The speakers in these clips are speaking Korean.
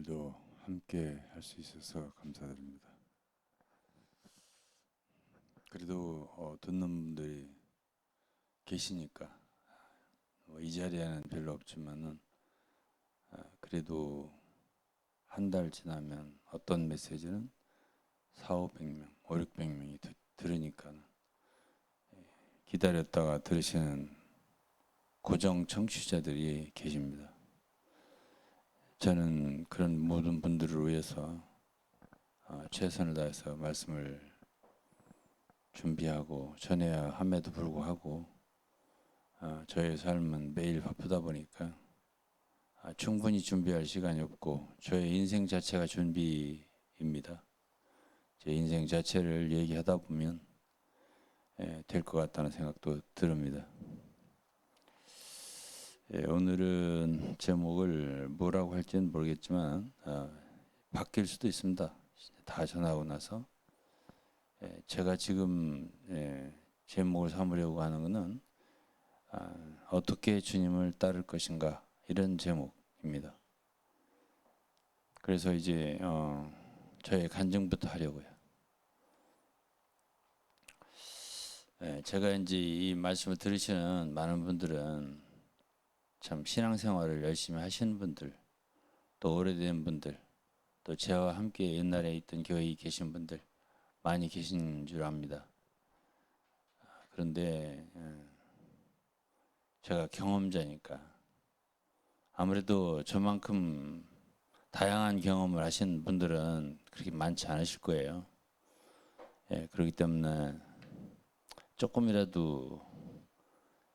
오늘도 함께 할 수 있어서 감사드립니다. 그래도 듣는 분들이 계시니까 이 자리에는 별로 없지만은 그래도 한 달 지나면 어떤 메시지는 4,500명, 5,600명이 들으니까 기다렸다가 들으시는 고정 청취자들이 계십니다. 저는 그런 모든 분들을 위해서 최선을 다해서 말씀을 준비하고 전해야 함에도 불구하고 저의 삶은 매일 바쁘다 보니까 충분히 준비할 시간이 없고 저의 인생 자체가 준비입니다. 제 인생 자체를 얘기하다 보면 될 것 같다는 생각도 듭니다. 오늘은 제목을 뭐라고 할지는 모르겠지만 바뀔 수도 있습니다. 다 전하고 나서 제가 지금 제목을 삼으려고 하는 것은 어떻게 주님을 따를 것인가 이런 제목입니다. 그래서 이제 저의 간증부터 하려고요. 제가 이제 이 말씀을 들으시는 많은 분들은 참 신앙생활을 열심히 하시는 분들, 또 오래된 분들, 또 저와 함께 옛날에 있던 교회에 계신 분들 많이 계신 줄 압니다. 그런데 제가 경험자니까 아무래도 저만큼 다양한 경험을 하신 분들은 그렇게 많지 않으실 거예요. 그렇기 때문에 조금이라도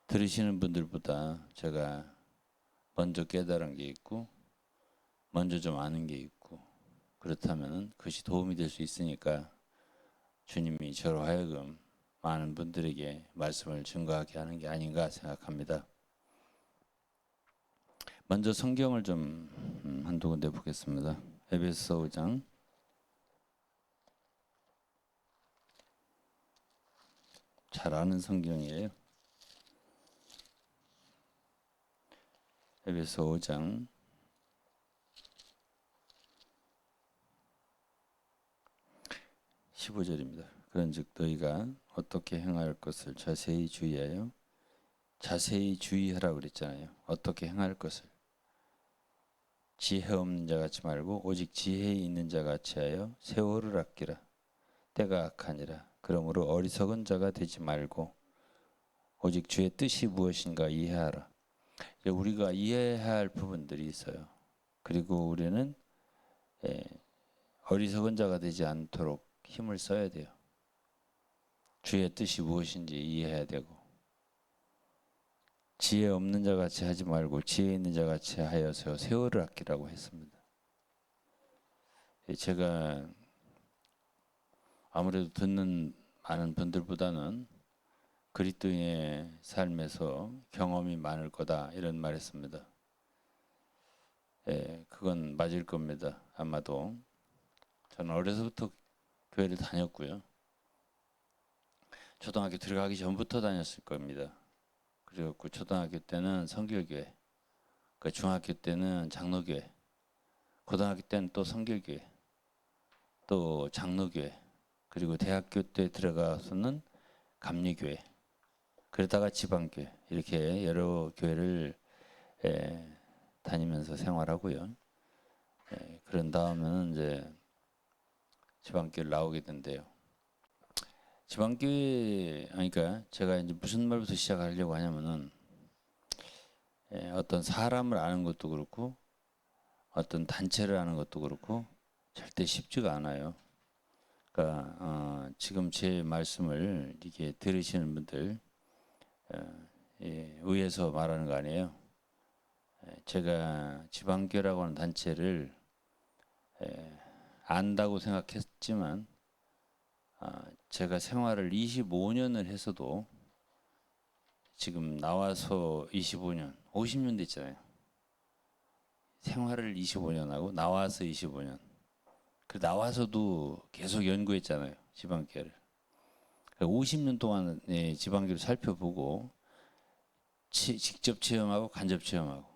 들으시는 분들보다 제가 먼저 깨달은 게 있고 먼저 좀 아는 게 있고 그렇다면 그것이 도움이 될 수 있으니까 주님이 저로 하여금 많은 분들에게 말씀을 증거하게 하는 게 아닌가 생각합니다. 먼저 성경을 좀 한두 군데 보겠습니다. 에베소 5장 잘 아는 성경이에요. 에베소 5장 15절입니다. 그런즉 너희가 어떻게 행할 것을 자세히 주의하여 자세히 주의하라고 그랬잖아요. 어떻게 행할 것을 지혜 없는 자 같이 말고 오직 지혜 있는 자 같이 하여 세월을 아끼라. 때가 악하니라. 그러므로 어리석은 자가 되지 말고 오직 주의 뜻이 무엇인가 이해하라. 우리가 이해해야 할 부분들이 있어요. 그리고 우리는 어리석은 자가 되지 않도록 힘을 써야 돼요. 주의 뜻이 무엇인지 이해해야 되고 지혜 없는 자 같이 하지 말고 지혜 있는 자 같이 하여서 세월을 아끼라고 했습니다. 제가 아무래도 듣는 많은 분들보다는 그리스도인의 삶에서 경험이 많을 거다 이런 말 했습니다. 그건 맞을 겁니다. 아마도 저는 어려서부터 교회를 다녔고요. 초등학교 들어가기 전부터 다녔을 겁니다. 그리고 초등학교 때는 성결교회, 중학교 때는 장로교회, 고등학교 때는 또 성결교회, 또 장로교회, 그리고 대학교 때 들어가서는 감리교회, 그러다가 지방교회 이렇게 여러 교회를 다니면서 생활하고요. 그런 다음에는 이제 지방교회를 나오게 된대요. 지방교회 그러니까 제가 이제 무슨 말부터 시작하려고 하냐면은 어떤 사람을 아는 것도 그렇고 어떤 단체를 아는 것도 그렇고 절대 쉽지가 않아요. 그러니까 지금 제 말씀을 이렇게 들으시는 분들 의해서 말하는 거 아니에요. 제가 지방교라고 하는 단체를 안다고 생각했지만 제가 생활을 25년을 했어도 지금 나와서 25년, 50년 됐잖아요. 생활을 25년 하고 나와서 25년. 그 나와서도 계속 연구했잖아요. 지방교를. 50년 동안 지방교를 살펴보고 직접 체험하고 간접 체험하고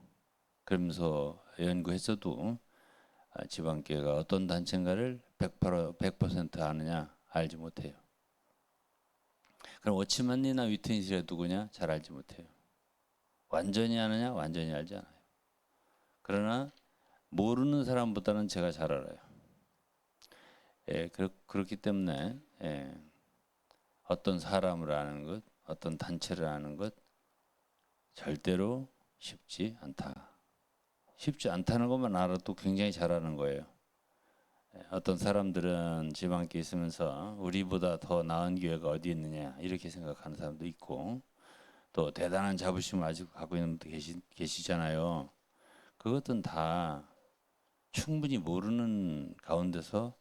그러면서 연구했어도 지방교회가 어떤 단체인가를 100% 아느냐? 알지 못해요. 그럼 워치만이나 위트니스가 누구냐? 잘 알지 못해요. 완전히 아느냐? 완전히 알지 않아요. 그러나 모르는 사람보다는 제가 잘 알아요. 그렇기 때문에 어떤 사람을 아는 것, 어떤 단체를 아는 것 절대로 쉽지 않다. 쉽지 않다는 것만 알아도 굉장히 잘하는 거예요. 어떤 사람들은 지방교회 있으면서 우리보다 더 나은 교회가 어디 있느냐 이렇게 생각하는 사람도 있고, 또 대단한 자부심을 아직 갖고 있는 분도 계시잖아요. 그것은 다 충분히 모르는 가운데서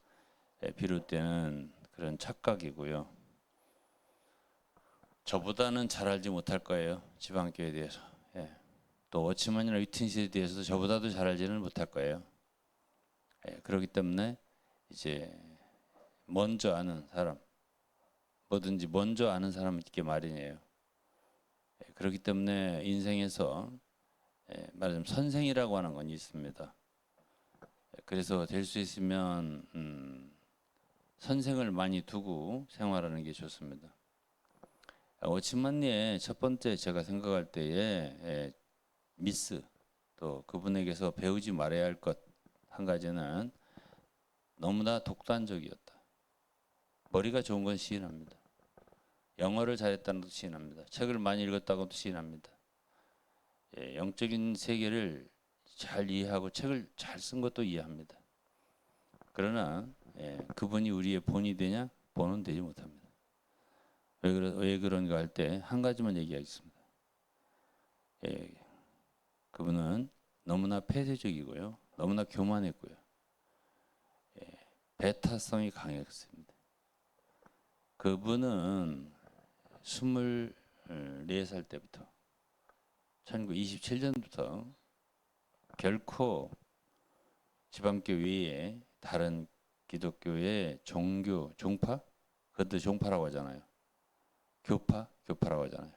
비롯되는 그런 착각이고요. 저보다는 잘 알지 못할 거예요. 지방교회에 대해서. 또 워치만이나 위트니스에 대해서도 저보다도 잘 알지는 못할 거예요. 그렇기 때문에 이제 먼저 아는 사람, 뭐든지 먼저 아는 사람은 있게 마련이에요. 그렇기 때문에 인생에서 말하자면 선생이라고 하는 건 있습니다. 그래서 될 수 있으면 선생을 많이 두고 생활하는 게 좋습니다. 워치만리의 첫 번째 제가 생각할 때에 미스, 또 그분에게서 배우지 말아야 할 것 한 가지는 너무나 독단적이었다. 머리가 좋은 건 시인합니다. 영어를 잘했다는 것도 시인합니다. 책을 많이 읽었다고도 시인합니다. 영적인 세계를 잘 이해하고 책을 잘 쓴 것도 이해합니다. 그러나 그분이 우리의 본이 되냐? 본은 되지 못합니다. 왜 그런가 할 때 한 가지만 얘기하겠습니다. 그분은 너무나 폐쇄적이고요. 너무나 교만했고요. 배타성이 강했습니다. 그분은 24살 때부터 1927년부터 결코 지방교 외에 다른 기독교의 종파? 그것도 종파라고 하잖아요. 교파라고 하잖아요.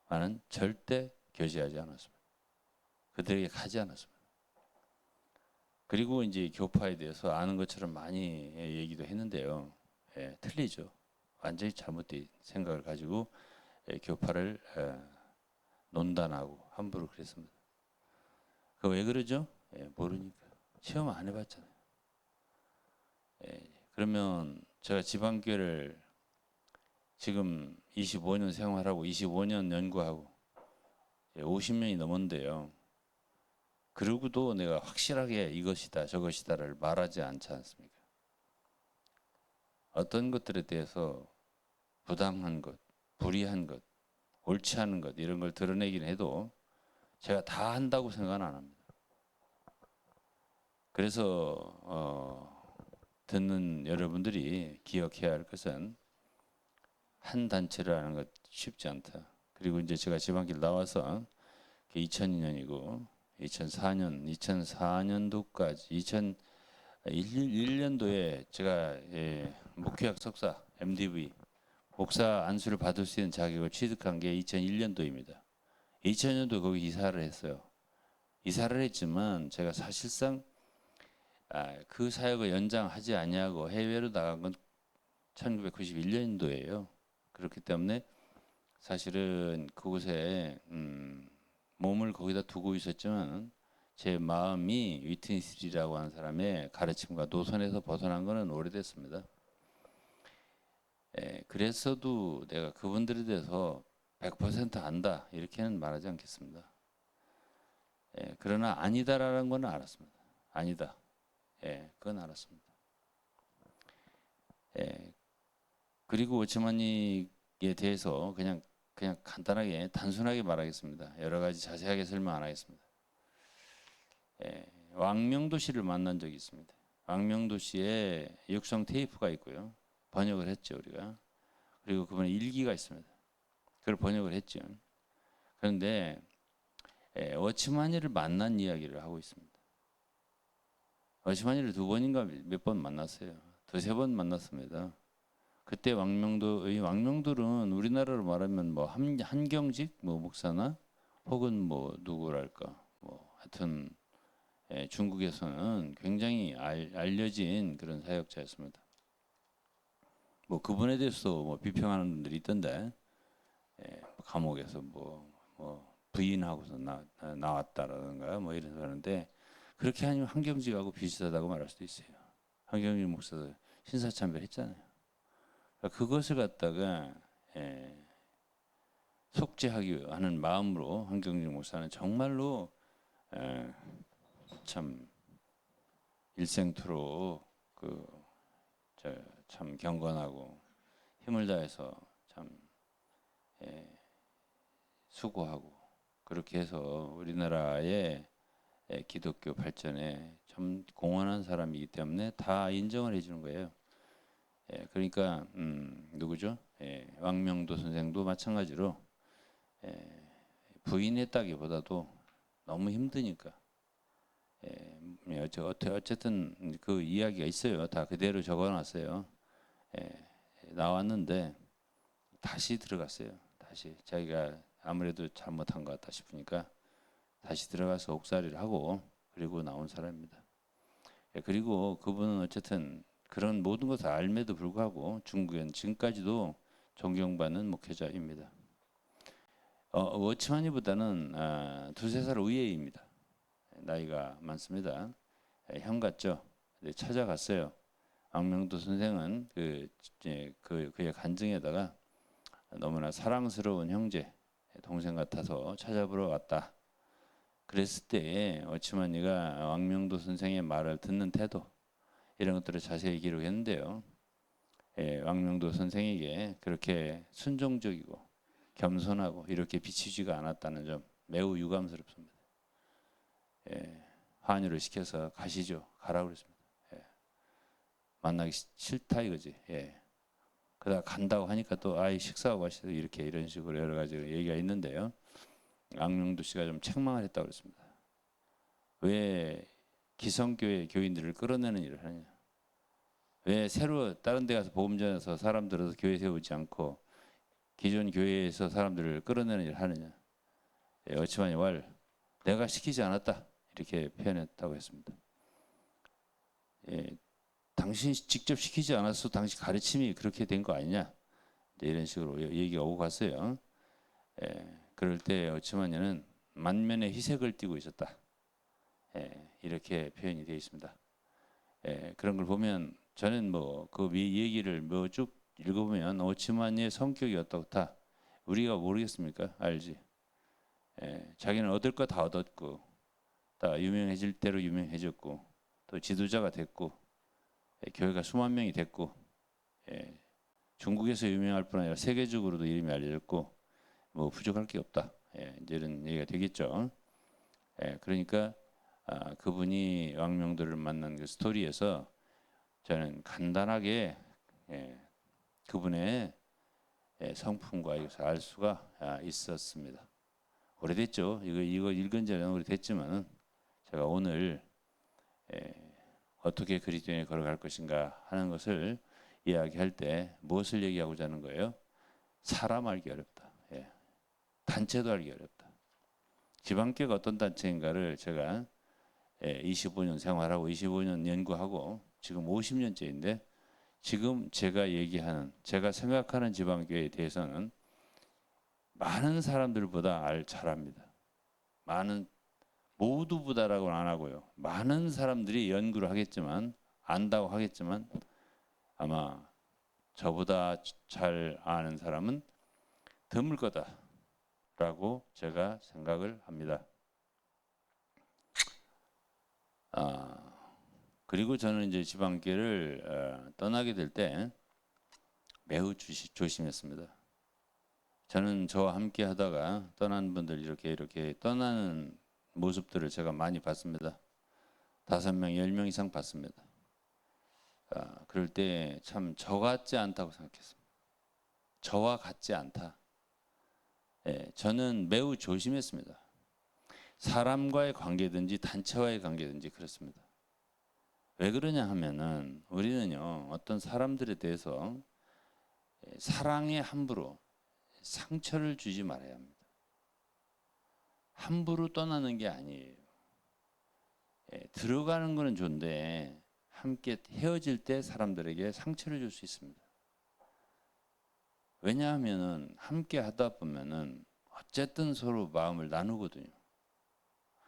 나는 절대 교제하지 않았습니다. 그들에게 가지 않았습니다. 그리고 이제 교파에 대해서 아는 것처럼 많이 얘기도 했는데요. 틀리죠. 완전히 잘못된 생각을 가지고 교파를 논단하고 함부로 그랬습니다. 그 왜 그러죠? 모르니까. 시험 안 해봤잖아요. 그러면 제가 지방교회를 지금 25년 생활하고 25년 연구하고 50년이 넘었는데요. 그러고도 내가 확실하게 이것이다 저것이다를 말하지 않지 않습니까? 어떤 것들에 대해서 부당한 것, 불의한 것, 옳지 않은 것 이런 걸 드러내긴 해도 제가 다 한다고 생각은 안 합니다. 그래서 듣는 여러분들이 기억해야 할 것은 한 단체를 하는 것 쉽지 않다. 그리고 이제 제가 지방길 나와서 2002년이고 2004년도까지 2001년도에 제가 목회학 석사 MDV 목사 안수를 받을 수 있는 자격을 취득한 게 2001년도입니다. 2000년도 거기 이사를 했어요. 이사를 했지만 제가 사실상 그 사역을 연장하지 아니하고 해외로 나간 건 1991년도예요. 그렇기 때문에 사실은 그곳에 몸을 거기다 두고 있었지만 제 마음이 위트니스라고 하는 사람의 가르침과 노선에서 벗어난 것은 오래됐습니다. 그랬어도 내가 그분들에 대해서 100% 안다 이렇게는 말하지 않겠습니다. 그러나 아니다라는 건 알았습니다. 아니다. 그건 알았습니다. 그리고 오치마니에 대해서 그냥 간단하게 단순하게 말하겠습니다. 여러 가지 자세하게 설명 안 하겠습니다. 왕명도 씨를 만난 적이 있습니다. 왕명도 씨의 육성 테이프가 있고요. 번역을 했죠 우리가. 그리고 그분의 일기가 있습니다. 그걸 번역을 했죠. 그런데 워치마니를 만난 이야기를 하고 있습니다. 워치마니를 2번인가 몇 번 만났어요. 2-3번 만났습니다. 그때 왕명들은 우리나라로 말하면 뭐 한경직 뭐 목사나 혹은 뭐 누구랄까 뭐 하여튼 중국에서는 굉장히 알려진 그런 사역자였습니다. 뭐 그분에 대해서 뭐 비평하는 분들이 있던데, 감옥에서 뭐 부인하고서 나왔다라든가 뭐 이런 하는데, 그렇게 하면 한경직하고 비슷하다고 말할 수도 있어요. 한경직 목사도 신사참배했잖아요. 그러니까 그것을 갖다가 속죄하기 하는 마음으로 한경직 목사는 정말로 참 일생토록 참 경건하고 힘을 다해서 참 수고하고, 그렇게 해서 우리나라의 기독교 발전에 참 공헌한 사람이기 때문에 다 인정을 해주는 거예요. 그러니까 누구죠? 왕명도 선생도 마찬가지로 부인했다기보다도 너무 힘드니까, 어쨌든 그 이야기가 있어요. 다 그대로 적어놨어요. 나왔는데 다시 들어갔어요. 다시 자기가 아무래도 잘못한 것 같다 싶으니까 다시 들어가서 옥살이를 하고 그리고 나온 사람입니다. 그리고 그분은 어쨌든 그런 모든 것을 알매도 불구하고 중국엔 지금까지도 존경받는 목회자입니다. 워치마니보다는 두세 살 위에입니다. 나이가 많습니다. 형 같죠? 찾아갔어요. 왕명도 선생은 그의 간증에다가 너무나 사랑스러운 형제, 동생 같아서 찾아보러 왔다. 그랬을 때 워치마니가 왕명도 선생의 말을 듣는 태도, 이런 것들을 자세히 기록했는데요. 왕명도 선생에게 그렇게 순종적이고 겸손하고 이렇게 비치지가 않았다는 점 매우 유감스럽습니다. 환유를 시켜서 가시죠. 가라고 그랬습니다. 만나기 싫다 이거지. 그러다 간다고 하니까 또 식사하고 가시죠. 이런 식으로 여러 가지 얘기가 있는데요. 왕명도 씨가 좀 책망을 했다고 그랬습니다. 왜 기성교회 교인들을 끌어내는 일을 하느냐? 왜 새로 다른 데 가서 복음 전해서 사람 들어서 교회 세우지 않고 기존 교회에서 사람들을 끌어내는 일을 하느냐? 어치마니 왈, 내가 시키지 않았다, 이렇게 표현했다고 했습니다. 당신이 직접 시키지 않았어. 당신 가르침이 그렇게 된 거 아니냐? 이런 식으로 얘기가 오고 갔어요. 그럴 때 어치마니는 만면에 희색을 띠고 있었다. 이렇게 표현이 되어 있습니다. 그런 걸 보면 저는 뭐 그 얘기를 뭐 쭉 읽어보면 오치마니의 성격이 어떻다 우리가 모르겠습니까? 알지. 자기는 얻을 거 다 얻었고, 다 유명해질 대로 유명해졌고, 또 지도자가 됐고, 교회가 수만 명이 됐고, 중국에서 유명할 뿐 아니라 세계적으로도 이름이 알려졌고, 뭐 부족할 게 없다. 이제 이런 얘기가 되겠죠. 그러니까 그분이 왕명도를 만난 그 스토리에서 저는 간단하게 그분의 성품과 이것을 알 수가 있었습니다. 오래됐죠. 이거 읽은 지는 오래됐지만 제가 오늘 어떻게 그리스도인에 걸어갈 것인가 하는 것을 이야기할 때 무엇을 얘기하고자 하는 거예요? 사람 알기 어렵다. 단체도 알기 어렵다. 지방교회가 어떤 단체인가를 제가 25년 생활하고 25년 연구하고 지금 50년째인데, 지금 제가 생각하는 지방교회에 대해서는 많은 사람들보다 잘합니다. 모두보다라고는 안 하고요. 많은 사람들이 연구를 하겠지만, 안다고 하겠지만, 아마 저보다 잘 아는 사람은 드물 거다라고 제가 생각을 합니다. 그리고 저는 이제 지방교회를 떠나게 될 때 매우 조심했습니다. 저는 저와 함께 하다가 떠난 분들 이렇게 떠나는 모습들을 제가 많이 봤습니다. 5명, 10명 이상 봤습니다. 그럴 때 참 저 같지 않다고 생각했습니다. 저와 같지 않다. 저는 매우 조심했습니다. 사람과의 관계든지 단체와의 관계든지 그렇습니다. 왜 그러냐 하면은 우리는요, 어떤 사람들에 대해서 사랑에 함부로 상처를 주지 말아야 합니다. 함부로 떠나는 게 아니에요. 들어가는 거는 좋은데 함께 헤어질 때 사람들에게 상처를 줄 수 있습니다. 왜냐하면은 함께 하다 보면은 어쨌든 서로 마음을 나누거든요.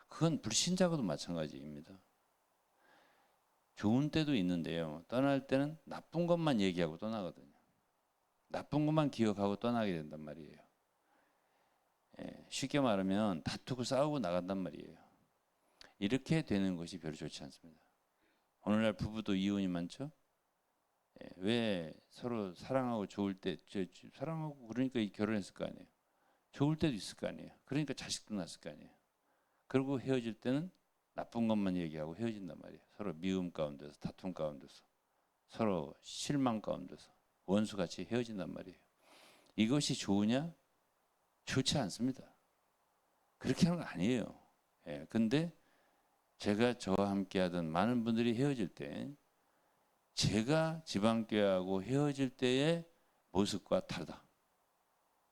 그건 불신자고도 마찬가지입니다. 좋은 때도 있는데요. 떠날 때는 나쁜 것만 얘기하고 떠나거든요. 나쁜 것만 기억하고 떠나게 된단 말이에요. 쉽게 말하면 다투고 싸우고 나간단 말이에요. 이렇게 되는 것이 별로 좋지 않습니다. 오늘날 부부도 이혼이 많죠? 왜 서로 사랑하고 좋을 때, 사랑하고 그러니까 결혼했을 거 아니에요. 좋을 때도 있을 거 아니에요. 그러니까 자식도 낳았을 거 아니에요. 그리고 헤어질 때는 나쁜 것만 얘기하고 헤어진단 말이에요. 서로 미움 가운데서, 다툼 가운데서, 서로 실망 가운데서 원수같이 헤어진단 말이에요. 이것이 좋으냐? 좋지 않습니다. 그렇게 하는 거 아니에요. 근데 제가 저와 함께 하던 많은 분들이 헤어질 때 제가 지방교회하고 헤어질 때의 모습과 다르다.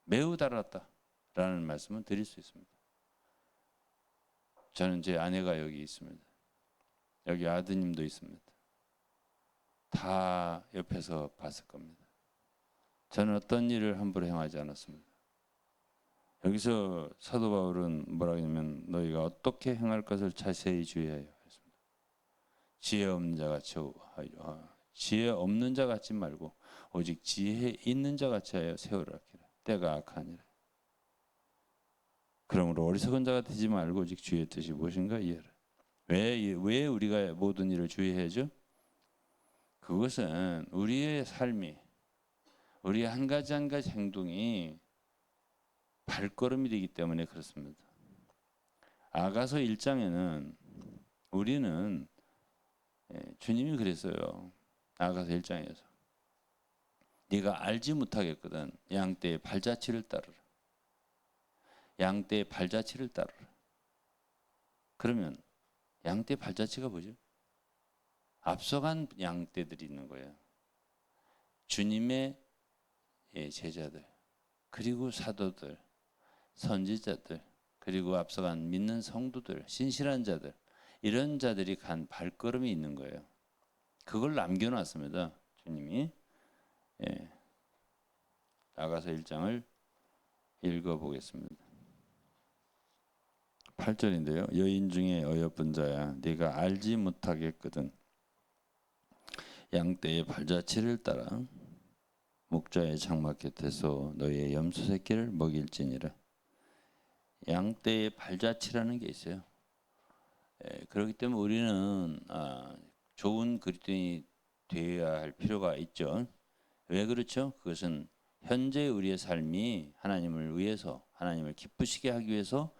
매우 달랐다라는 말씀을 드릴 수 있습니다. 저는 제 아내가 여기 있습니다. 여기 아드님도 있습니다. 다 옆에서 봤을 겁니다. 저는 어떤 일을 함부로 행하지 않았습니다. 여기서 사도 바울은 뭐라고 하냐면 너희가 어떻게 행할 것을 자세히 주의하여 했습니다. 지혜 없는 자 같지 말고 오직 지혜 있는 자 같이 하여 세우라 하기를 때가 악하니라. 그러므로 어리석은 자가 되지 말고 오직 주의 뜻이 무엇인가 이해하라. 왜 우리가 모든 일을 주의해야죠? 그것은 우리의 삶이 우리의 한 가지 한 가지 행동이 발걸음이 되기 때문에 그렇습니다. 아가서 1장에는 우리는 주님이 그랬어요. 아가서 1장에서 네가 알지 못하겠거든 양떼의 발자취를 따르라. 양떼의 발자취를 따르라. 그러면 양떼의 발자취가 뭐죠? 앞서간 양떼들이 있는 거예요. 주님의 제자들 그리고 사도들 선지자들 그리고 앞서간 믿는 성도들 신실한 자들 이런 자들이 간 발걸음이 있는 거예요. 그걸 남겨놨습니다. 주님이. 나가서 1장을 읽어보겠습니다. 8절인데요. 여인 중에 어여쁜 자야 네가 알지 못하겠거든 양떼의 발자취를 따라 목자의 장막 곁에서 너희의 염소 새끼를 먹일지니라. 양떼의 발자취라는 게 있어요. 그렇기 때문에 우리는 좋은 그리스도인이 되어야 할 필요가 있죠. 왜 그렇죠? 그것은 현재 우리의 삶이 하나님을 위해서 하나님을 기쁘시게 하기 위해서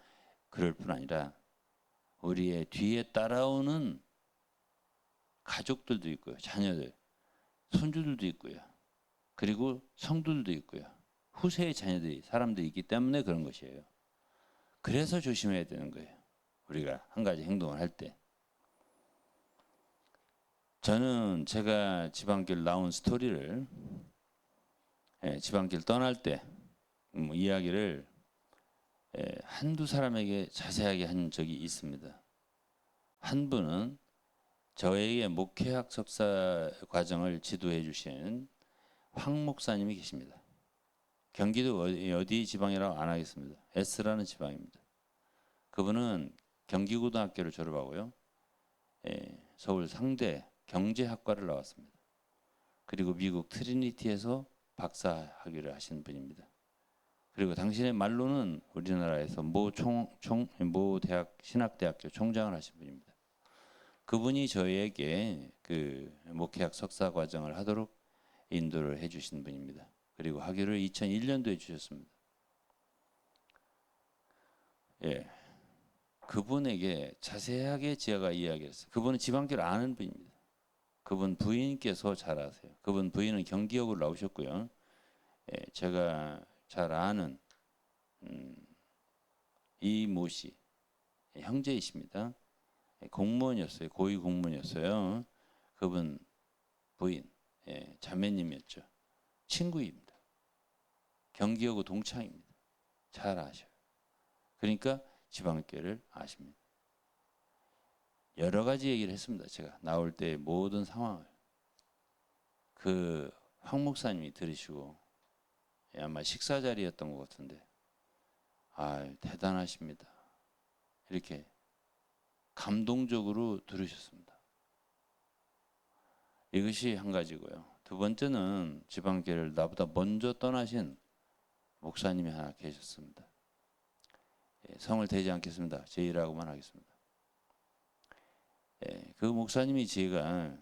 그럴 뿐 아니라 우리의 뒤에 따라오는 가족들도 있고요. 자녀들, 손주들도 있고요. 그리고 성도들도 있고요. 후세의 자녀들이 사람들이 있기 때문에 그런 것이에요. 그래서 조심해야 되는 거예요. 우리가 한 가지 행동을 할 때. 저는 제가 지방길 나온 스토리를 지방길 떠날 때 이야기를 한두 사람에게 자세하게 한 적이 있습니다. 한 분은 저에게 목회학 석사 과정을 지도해 주신 황 목사님이 계십니다. 경기도 어디 지방이라고 안 하겠습니다. S라는 지방입니다. 그분은 경기고등학교를 졸업하고요. 서울 상대 경제학과를 나왔습니다. 그리고 미국 트리니티에서 박사학위를 하신 분입니다. 그리고 당신의 말로는 우리나라에서 모 대학 신학대학교 총장을 하신 분입니다. 그분이 저희에게 그 목회학 석사 과정을 하도록 인도를 해주신 분입니다. 그리고 학위를 2001년도에 주셨습니다. 그분에게 자세하게 제가 이야기했어요. 그분은 지방길 아는 분입니다. 그분 부인께서 잘 아세요. 그분 부인은 경기역으로 나오셨고요. 제가 잘 아는 이모 씨 형제이십니다. 공무원이었어요. 고위 공무원이었어요. 그분 부인 자매님이었죠. 친구입니다. 경기역의 동창입니다. 잘 아셔요. 그러니까 지방교회를 아십니다. 여러 가지 얘기를 했습니다. 제가 나올 때 모든 상황을 그 황 목사님이 들으시고 아마 식사 자리였던 것 같은데 대단하십니다. 이렇게 감동적으로 들으셨습니다. 이것이 한 가지고요. 두 번째는 지방교회를 나보다 먼저 떠나신 목사님이 하나 계셨습니다. 성을 대지 않겠습니다. 제이라고만 하겠습니다. 그 목사님이 제가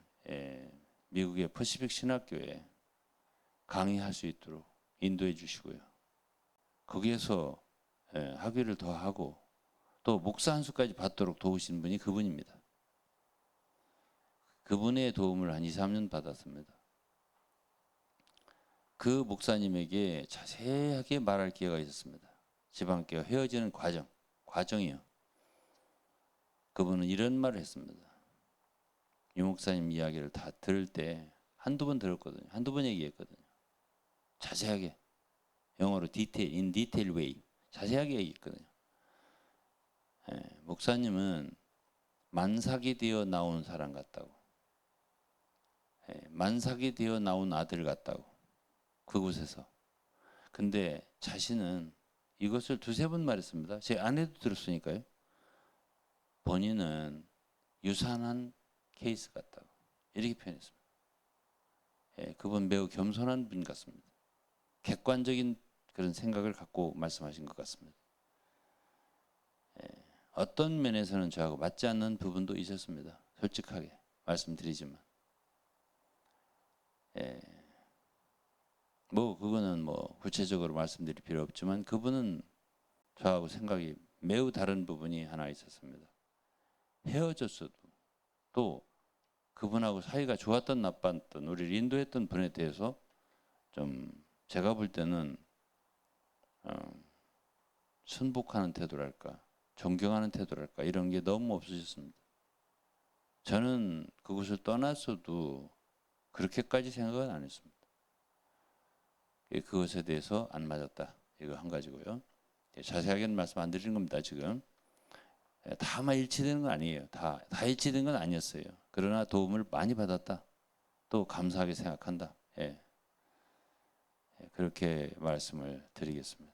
미국의 퍼시픽 신학교에 강의할 수 있도록 인도해 주시고요. 거기에서 학위를 더 하고 또 목사 한 수까지 받도록 도우신 분이 그분입니다. 그분의 도움을 한 2, 3년 받았습니다. 그 목사님에게 자세하게 말할 기회가 있었습니다. 지방교회 헤어지는 과정이요. 그분은 이런 말을 했습니다. 유 목사님 이야기를 다 들을 때 한두 번 들었거든요. 한두 번 얘기했거든요. 자세하게 영어로 in detail way 자세하게 얘기했거든요. 목사님은 만삭이 되어 나온 사람 같다고. 만삭이 되어 나온 아들 같다고. 그곳에서. 근데 자신은 이것을 두세 번 말했습니다. 제 아내도 들었으니까요. 본인은 유산한 케이스 같다고. 이렇게 표현했습니다. 그분 매우 겸손한 분 같습니다. 객관적인 그런 생각을 갖고 말씀하신 것 같습니다. 어떤 면에서는 저하고 맞지 않는 부분도 있었습니다. 솔직하게 말씀드리지만. 그거는 구체적으로 말씀드릴 필요 없지만 그분은 저하고 생각이 매우 다른 부분이 하나 있었습니다. 헤어졌어도 또 그분하고 사이가 좋았던 나빴던 우리를 인도했던 분에 대해서 좀 제가 볼 때는 순복하는 태도랄까 존경하는 태도랄까 이런 게 너무 없으셨습니다. 저는 그곳을 떠났어도 그렇게까지 생각은 안 했습니다. 그것에 대해서 안 맞았다. 이거 한 가지고요. 자세하게는 말씀 안 드리는 겁니다. 지금 다만 일치되는 건 아니에요. 다 일치된 건 아니었어요. 그러나 도움을 많이 받았다. 또 감사하게 생각한다. 그렇게 말씀을 드리겠습니다.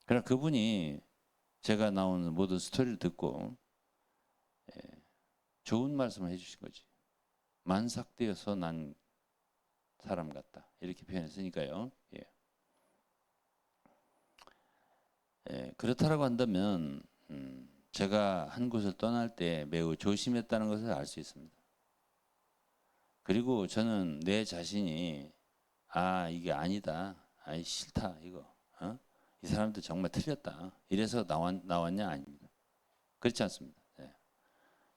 그러나 그분이 제가 나오는 모든 스토리를 듣고 좋은 말씀을 해주신 거지. 만삭되어서 난 사람 같다. 이렇게 표현했으니까요. 그렇다라고 한다면 제가 한 곳을 떠날 때 매우 조심했다는 것을 알 수 있습니다. 그리고 저는 내 자신이 이게 아니다. 싫다 이거. 이 사람들 정말 틀렸다. 이래서 나왔냐 아닙니다. 그렇지 않습니다.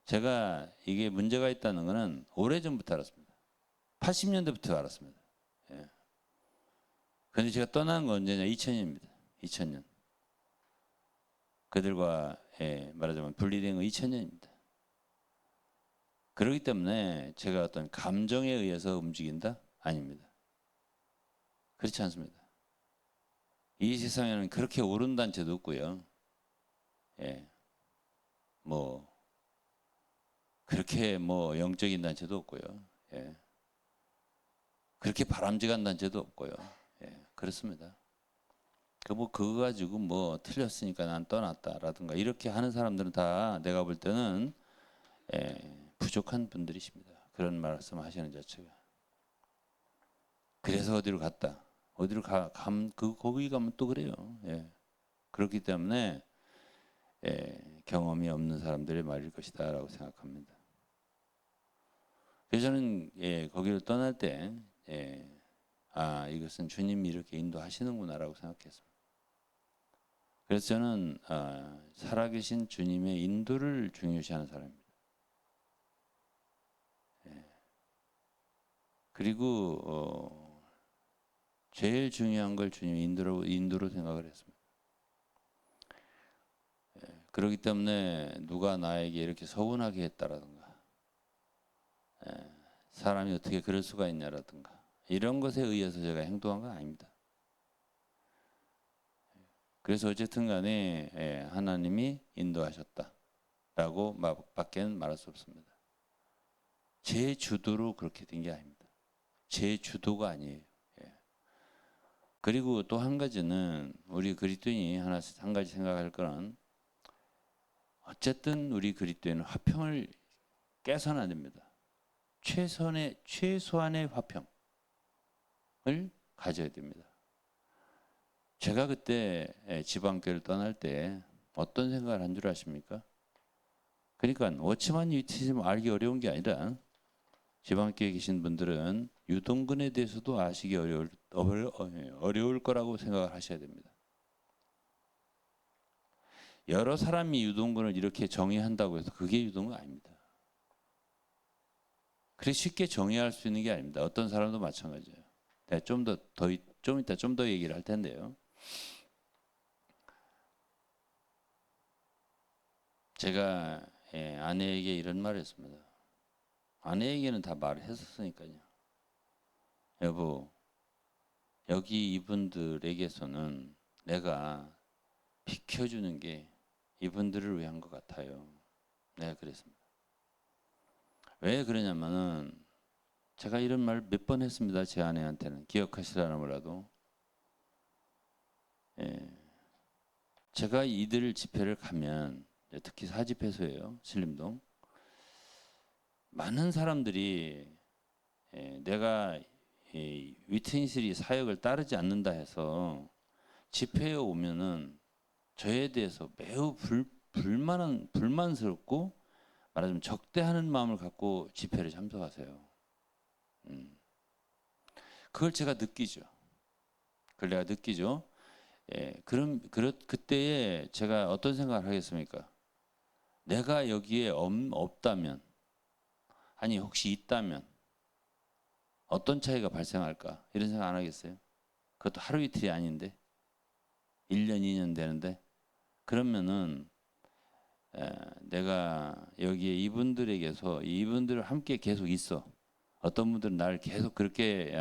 제가 이게 문제가 있다는 것은 오래전부터 알았습니다. 80년대부터 알았습니다. 그런데 제가 떠난 건 언제냐? 2000년입니다. 2000년. 그들과 말하자면 분리된 건 2000년입니다. 그렇기 때문에 제가 어떤 감정에 의해서 움직인다? 아닙니다. 그렇지 않습니다. 이 세상에는 그렇게 옳은 단체도 없고요. 그렇게 영적인 단체도 없고요. 그렇게 바람직한 단체도 없고요. 그렇습니다. 그거 가지고 틀렸으니까 난 떠났다라든가 이렇게 하는 사람들은 다 내가 볼 때는 부족한 분들이십니다. 그런 말씀 하시는 자체가. 그래서 어디로 갔다. 어디로 거기 가면 또 그래요. 그렇기 때문에 경험이 없는 사람들의 말일 것이다 라고 생각합니다. 그래서 저는 거기를 떠날 때 이것은 주님이 이렇게 인도하시는구나 라고 생각했습니다. 그래서 저는 살아계신 주님의 인도를 중요시하는 사람입니다. 그리고 제일 중요한 걸 주님의 인도로 생각을 했습니다. 그렇기 때문에 누가 나에게 이렇게 서운하게 했다라든가 사람이 어떻게 그럴 수가 있냐라든가 이런 것에 의해서 제가 행동한 건 아닙니다. 그래서 어쨌든 간에 하나님이 인도하셨다라고 라고 밖에는 말할 수 없습니다. 제 주도로 그렇게 된 게 아닙니다. 제 주도가 아니에요. 예. 그리고 또 한 가지는 우리 그리스도인이 한 가지 생각할 거는 어쨌든 우리 그리스도인은 화평을 깨서는 안 됩니다. 최소한의 화평을 가져야 됩니다. 제가 그때 지방교회를 떠날 때 어떤 생각을 한 줄 아십니까? 그러니까 워치만 위치즘 알기 어려운 게 아니라 지방교회에 계신 분들은 유동근에 대해서도 아시기 어려울 거라고 생각을 하셔야 됩니다. 여러 사람이 유동근을 이렇게 정의한다고 해서 그게 유동근 아닙니다. 그래 쉽게 정의할 수 있는 게 아닙니다. 어떤 사람도 마찬가지예요. 내가 좀 이따 좀 더 얘기를 할 텐데요. 제가 아내에게 이런 말을 했습니다. 아내에게는 다 말을 했었으니까요. 여보, 여기 이분들에게서는 내가 비켜주는 게 이분들을 위한 것 같아요. 내가 그랬습니다. 왜 그러냐면은 제가 이런 말 몇 번 했습니다. 제 아내한테는. 기억하시려나 몰라도. 제가 이들 집회를 가면 특히 사집회소예요. 신림동. 많은 사람들이 내가 위트니스리 사역을 따르지 않는다 해서 집회에 오면은 저에 대해서 매우 불만스럽고 말하자면 적대하는 마음을 갖고 집회를 참석하세요. 그걸 제가 느끼죠. 그걸 내가 느끼죠. 그때에 제가 어떤 생각을 하겠습니까? 내가 여기에 없다면, 아니 혹시 있다면 어떤 차이가 발생할까? 이런 생각 안 하겠어요? 그것도 하루 이틀이 아닌데 1년, 2년 되는데 그러면은 내가 여기에 이분들에게서 이분들을 함께 계속 있어. 어떤 분들은 나를 계속 그렇게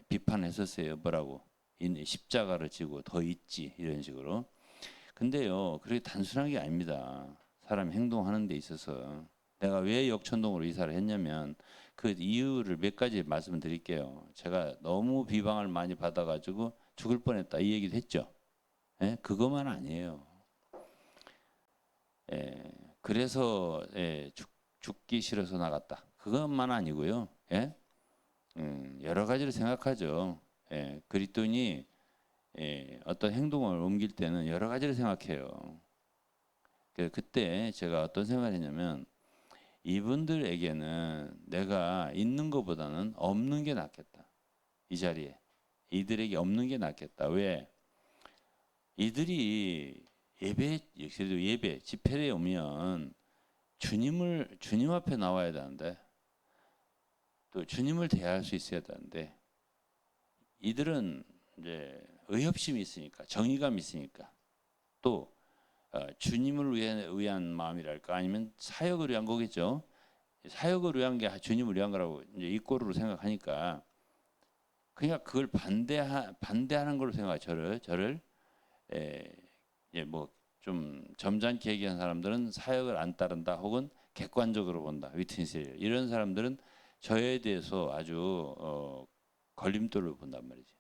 비판했었어요. 뭐라고? 십자가를 지고 더 있지 이런 식으로. 근데요, 그렇게 단순한 게 아닙니다. 사람이 행동하는 데 있어서 내가 왜 역천동으로 이사를 했냐면 그 이유를 몇 가지 말씀드릴게요. 제가 너무 비방을 많이 받아가지고 죽을 뻔했다 이 얘기도 했죠. 그것만 아니에요. 그래서 죽기 싫어서 나갔다. 그것만 아니고요. 여러 가지를 생각하죠. 그리스도인이 어떤 행동을 옮길 때는 여러 가지를 생각해요. 그때 제가 어떤 생각을 했냐면 이분들에게는 내가 있는 것보다는 없는 게 낫겠다. 이 자리에 이들에게 없는 게 낫겠다. 왜? 이들이 그래도 예배 집회에 오면 주님 앞에 나와야 되는데 또 주님을 대할 수 있어야 되는데 이들은 이제 의협심이 있으니까 정의감이 있으니까 또 주님을 위한 마음이랄까 아니면 사역을 위한 거겠죠. 사역을 위한 게 주님을 위한 거라고 이제 이 꼴으로 생각하니까 그냥 그걸 반대하는 걸로 생각해 저를 뭐 좀 점잖게 얘기한 사람들은 사역을 안 따른다 혹은 객관적으로 본다 위트니스 이런 사람들은 저에 대해서 아주 걸림돌로 본단 말이지.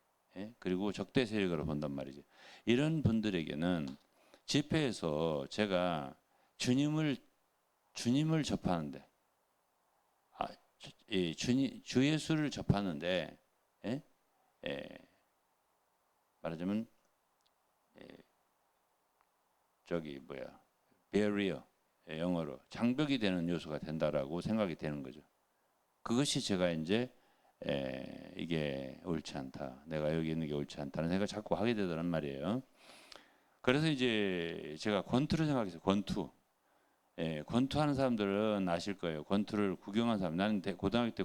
그리고 적대 세력으로 본단 말이지. 이런 분들에게는 집회에서 제가 주님을 접하는데 주 예수를 접하는데 말하자면 저기 barrier 영어로 장벽이 되는 요소가 된다라고 생각이 되는 거죠. 그것이 제가 이제 이게 옳지 않다. 내가 여기 있는 게 옳지 않다는 생각을 자꾸 하게 되더란 말이에요. 그래서 이제 제가 권투를 생각했어요. 권투하는 사람들은 아실 거예요. 권투를 구경한 사람. 나는 고등학교 때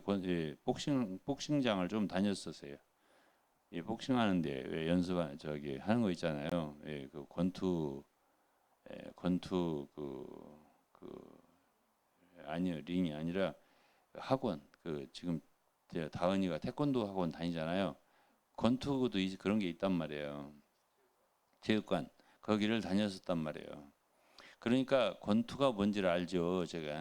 복싱장을 좀 다녔었어요. 복싱하는데 왜 연습하는 저기 하는 거 있잖아요. 그 권투 아니요 링이 아니라 학원 지금 다은이가 태권도 학원 다니잖아요. 권투도 그런 게 있단 말이에요. 체육관 거기를 다녔었단 말이에요. 그러니까 권투가 뭔지를 알죠, 제가.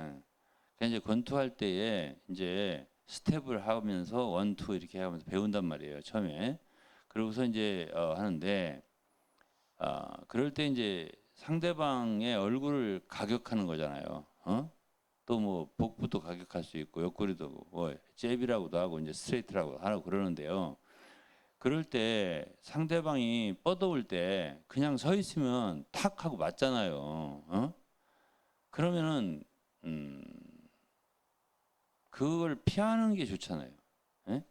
그러니까 이제 권투할 때에 이제 스텝을 하면서 원투 이렇게 하면서 배운단 말이에요, 처음에. 그러고서 이제 하는데 그럴 때 이제 상대방의 얼굴을 가격하는 거잖아요. 또 뭐 복부도 가격할 수 있고 옆구리도 뭐 잽이라고도 하고 이제 스트레이트라고 하고 그러는데요. 그럴 때 상대방이 뻗어올 때 그냥 서 있으면 탁 하고 맞잖아요. 그러면은 음, 그걸 피하는 게 좋잖아요. 예?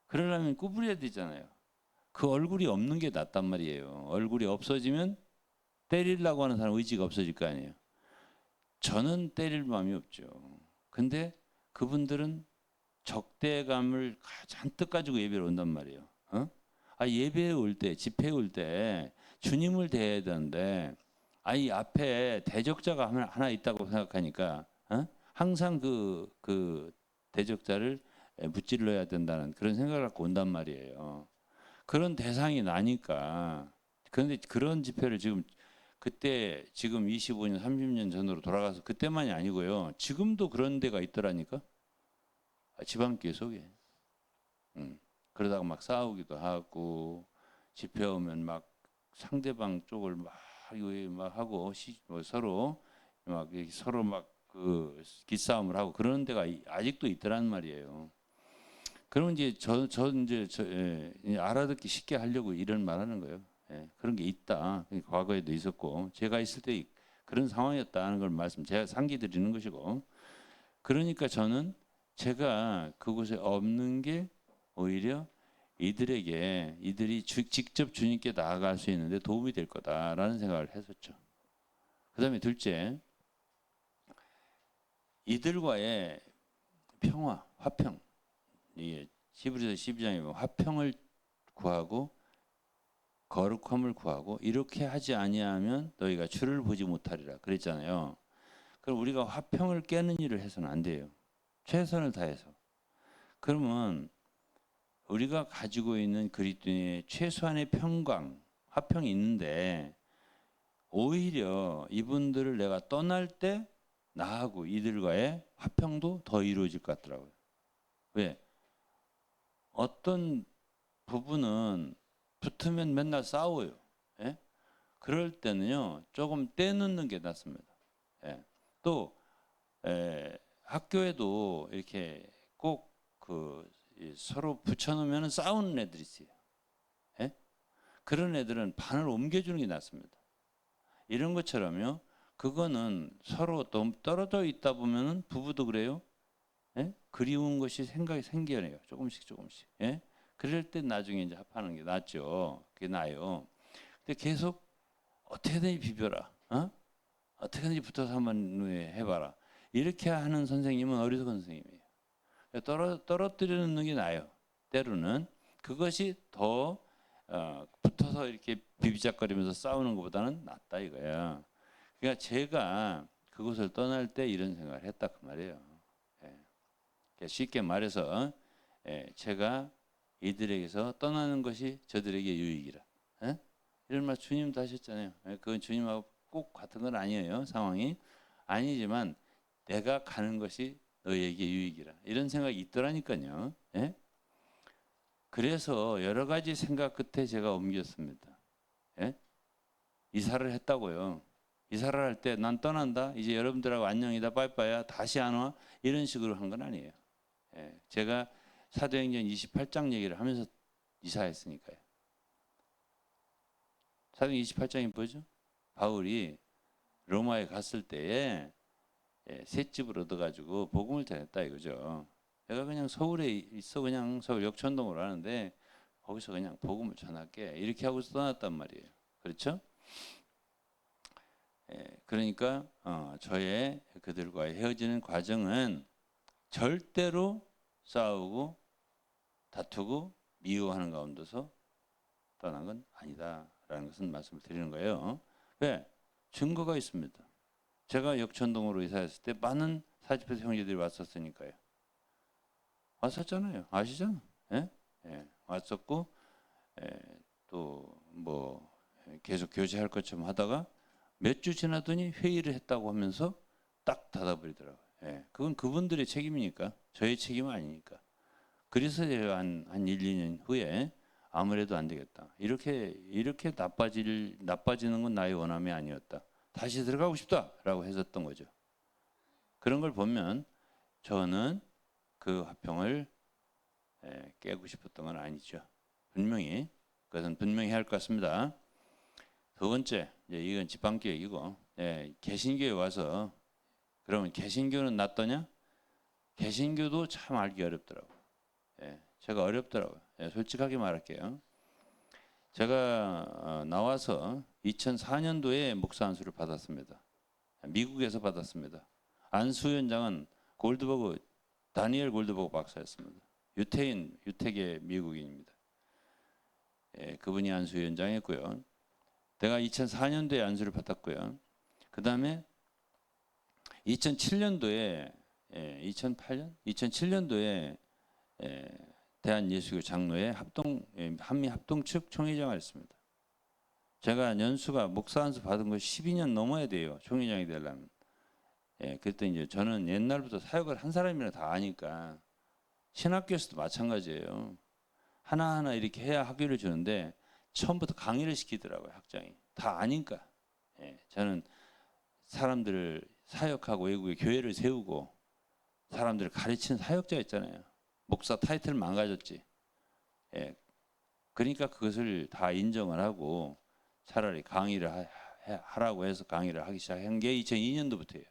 그러려면 구부려야 되잖아요. 그 얼굴이 없는 게 낫단 말이에요. 얼굴이 없어지면 때리려고 하는 사람 의지가 없어질 거 아니에요. 저는 때릴 마음이 없죠. 근데 그분들은 적대감을 잔뜩 가지고 예배를 온단 말이에요. 예배에 올 때, 집회에 올 때 주님을 대해야 되는데, 이 앞에 대적자가 하나 있다고 생각하니까, 항상 그 대적자를 무찔러야 된다는 그런 생각을 갖고 온단 말이에요. 그런 대상이 나니까. 그런데 그런 집회를 그때 지금 25년, 30년 전으로 돌아가서 그때만이 아니고요. 지금도 그런 데가 있더라니까. 지방교회 속에. 그러다가 막 싸우기도 하고 집회 오면 막 상대방 쪽을 막 하고 뭐 서로 막 그 기싸움을 하고 그런 데가 아직도 있더란 말이에요. 그러면 이제 알아듣기 쉽게 하려고 이런 말하는 거예요. 예, 그런 게 있다. 과거에도 있었고 제가 있을 때 그런 상황이었다는 걸 제가 상기 드리는 것이고 그러니까 저는 제가 그곳에 없는 게 오히려 이들이 직접 주님께 나아갈 수 있는데 도움이 될 거다라는 생각을 했었죠. 그다음에 둘째, 이들과의 평화, 화평. 이게 히브리서 12장에 보면 화평을 구하고 거룩함을 구하고 이렇게 하지 아니하면 너희가 주를 보지 못하리라 그랬잖아요. 그럼 우리가 화평을 깨는 일을 해서는 안 돼요. 최선을 다해서. 그러면 우리가 가지고 있는 그리스도인의 최소한의 평강, 화평이 있는데 오히려 이분들을 내가 떠날 때 나하고 이들과의 화평도 더 이루어질 것 같더라고요. 왜? 어떤 부분은 붙으면 맨날 싸워요. 예? 그럴 때는요 조금 떼놓는 게 낫습니다. 예. 또 학교에도 이렇게 꼭 서로 붙여놓으면 싸우는 애들이 있어요. 예? 그런 애들은 반을 옮겨주는 게 낫습니다. 이런 것처럼요. 그거는 서로 떨어져 있다 보면은 부부도 그래요. 예? 그리운 것이 생각이 생겨요. 조금씩 조금씩. 예? 그럴 때 나중에 이제 합하는 게 낫죠. 그게 나아요. 근데 계속 어떻게든지 비벼라. 어떻게든지 붙어서 한번 해봐라. 이렇게 하는 선생님은 어리석은 선생님이에요. 떨어뜨리는 게 나아요. 때로는 그것이 더 붙어서 이렇게 비비작거리면서 싸우는 것보다는 낫다 이거야. 그러니까 제가 그곳을 떠날 때 이런 생각을 했다 그 말이에요. 예. 쉽게 말해서 제가 이들에게서 떠나는 것이 저들에게 유익이라. 예? 이런 말 주님도 하셨잖아요. 그건 주님하고 꼭 같은 건 아니에요. 상황이 아니지만 내가 가는 것이 너희에게 유익이라. 이런 생각이 있더라니까요. 예? 그래서 여러 가지 생각 끝에 제가 옮겼습니다. 예? 이사를 했다고요. 이사를 할 때 난 떠난다. 이제 여러분들하고 안녕이다. 빠이빠이야. 다시 안 와. 이런 식으로 한 건 아니에요. 예. 제가 사도행전 28장 얘기를 하면서 이사했으니까요. 사도행전 28장이 뭐죠? 바울이 로마에 갔을 때에 새 집을 얻어가지고 복음을 전했다 이거죠. 내가 그냥 서울에 있어 그냥 서울 역촌동으로 하는데 거기서 그냥 복음을 전할게 이렇게 하고 떠났단 말이에요. 그렇죠? 그러니까 저의 그들과의 헤어지는 과정은 절대로 싸우고 다투고 미워하는 가운데서 떠난 건 아니다라는 것은 말씀을 드리는 거예요. 왜? 증거가 있습니다. 제가 역천동으로 이사했을 때 많은 사집에서 형제들이 왔었으니까요. 왔었잖아요. 아시잖아. 예? 예. 왔었고 또 뭐 계속 교제할 것처럼 하다가 몇 주 지나더니 회의를 했다고 하면서 딱 닫아버리더라고요. 예, 그건 그분들의 책임이니까 저의 책임은 아니니까. 그래서 제가 한 1, 2년 후에 아무래도 안 되겠다. 이렇게 나빠지는 건 나의 원함이 아니었다. 다시 들어가고 싶다라고 했었던 거죠. 그런 걸 보면 저는 그 화평을 깨고 싶었던 건 아니죠. 분명히 그것은 분명히 해야 할 것 같습니다. 두 번째, 이건 지방교육이고, 개신교에 와서 그러면 개신교는 낫더냐? 개신교도 참 알기 어렵더라고요. 제가 어렵더라고요. 솔직하게 말할게요. 제가 나와서 2004년도에 목사 안수를 받았습니다. 미국에서 받았습니다. 안수 위원장은 다니엘 골드버그 박사였습니다. 유태계 미국인입니다. 그분이 안수 위원장이었고요. 내가 2004년도에 안수를 받았고요. 그 다음에 2007년도에 2007년도에 대한예수교 장로회 한미 합동 측 총회장을 했습니다. 제가 연수가 목사 안수 받은 거 12년 넘어야 돼요. 총회장이 되려면. 그랬더니 이제 저는 옛날부터 사역을 한 사람이라 다 아니까 신학교에서도 마찬가지예요. 하나하나 이렇게 해야 학위를 주는데 처음부터 강의를 시키더라고요. 학장이. 다 아니까. 저는 사람들을 사역하고 외국에 교회를 세우고 사람들을 가르치는 사역자 있잖아요. 목사 타이틀 망가졌지. 그러니까 그것을 다 인정을 하고 차라리 강의를 하라고 해서 강의를 하기 시작한 게 2002년도부터예요.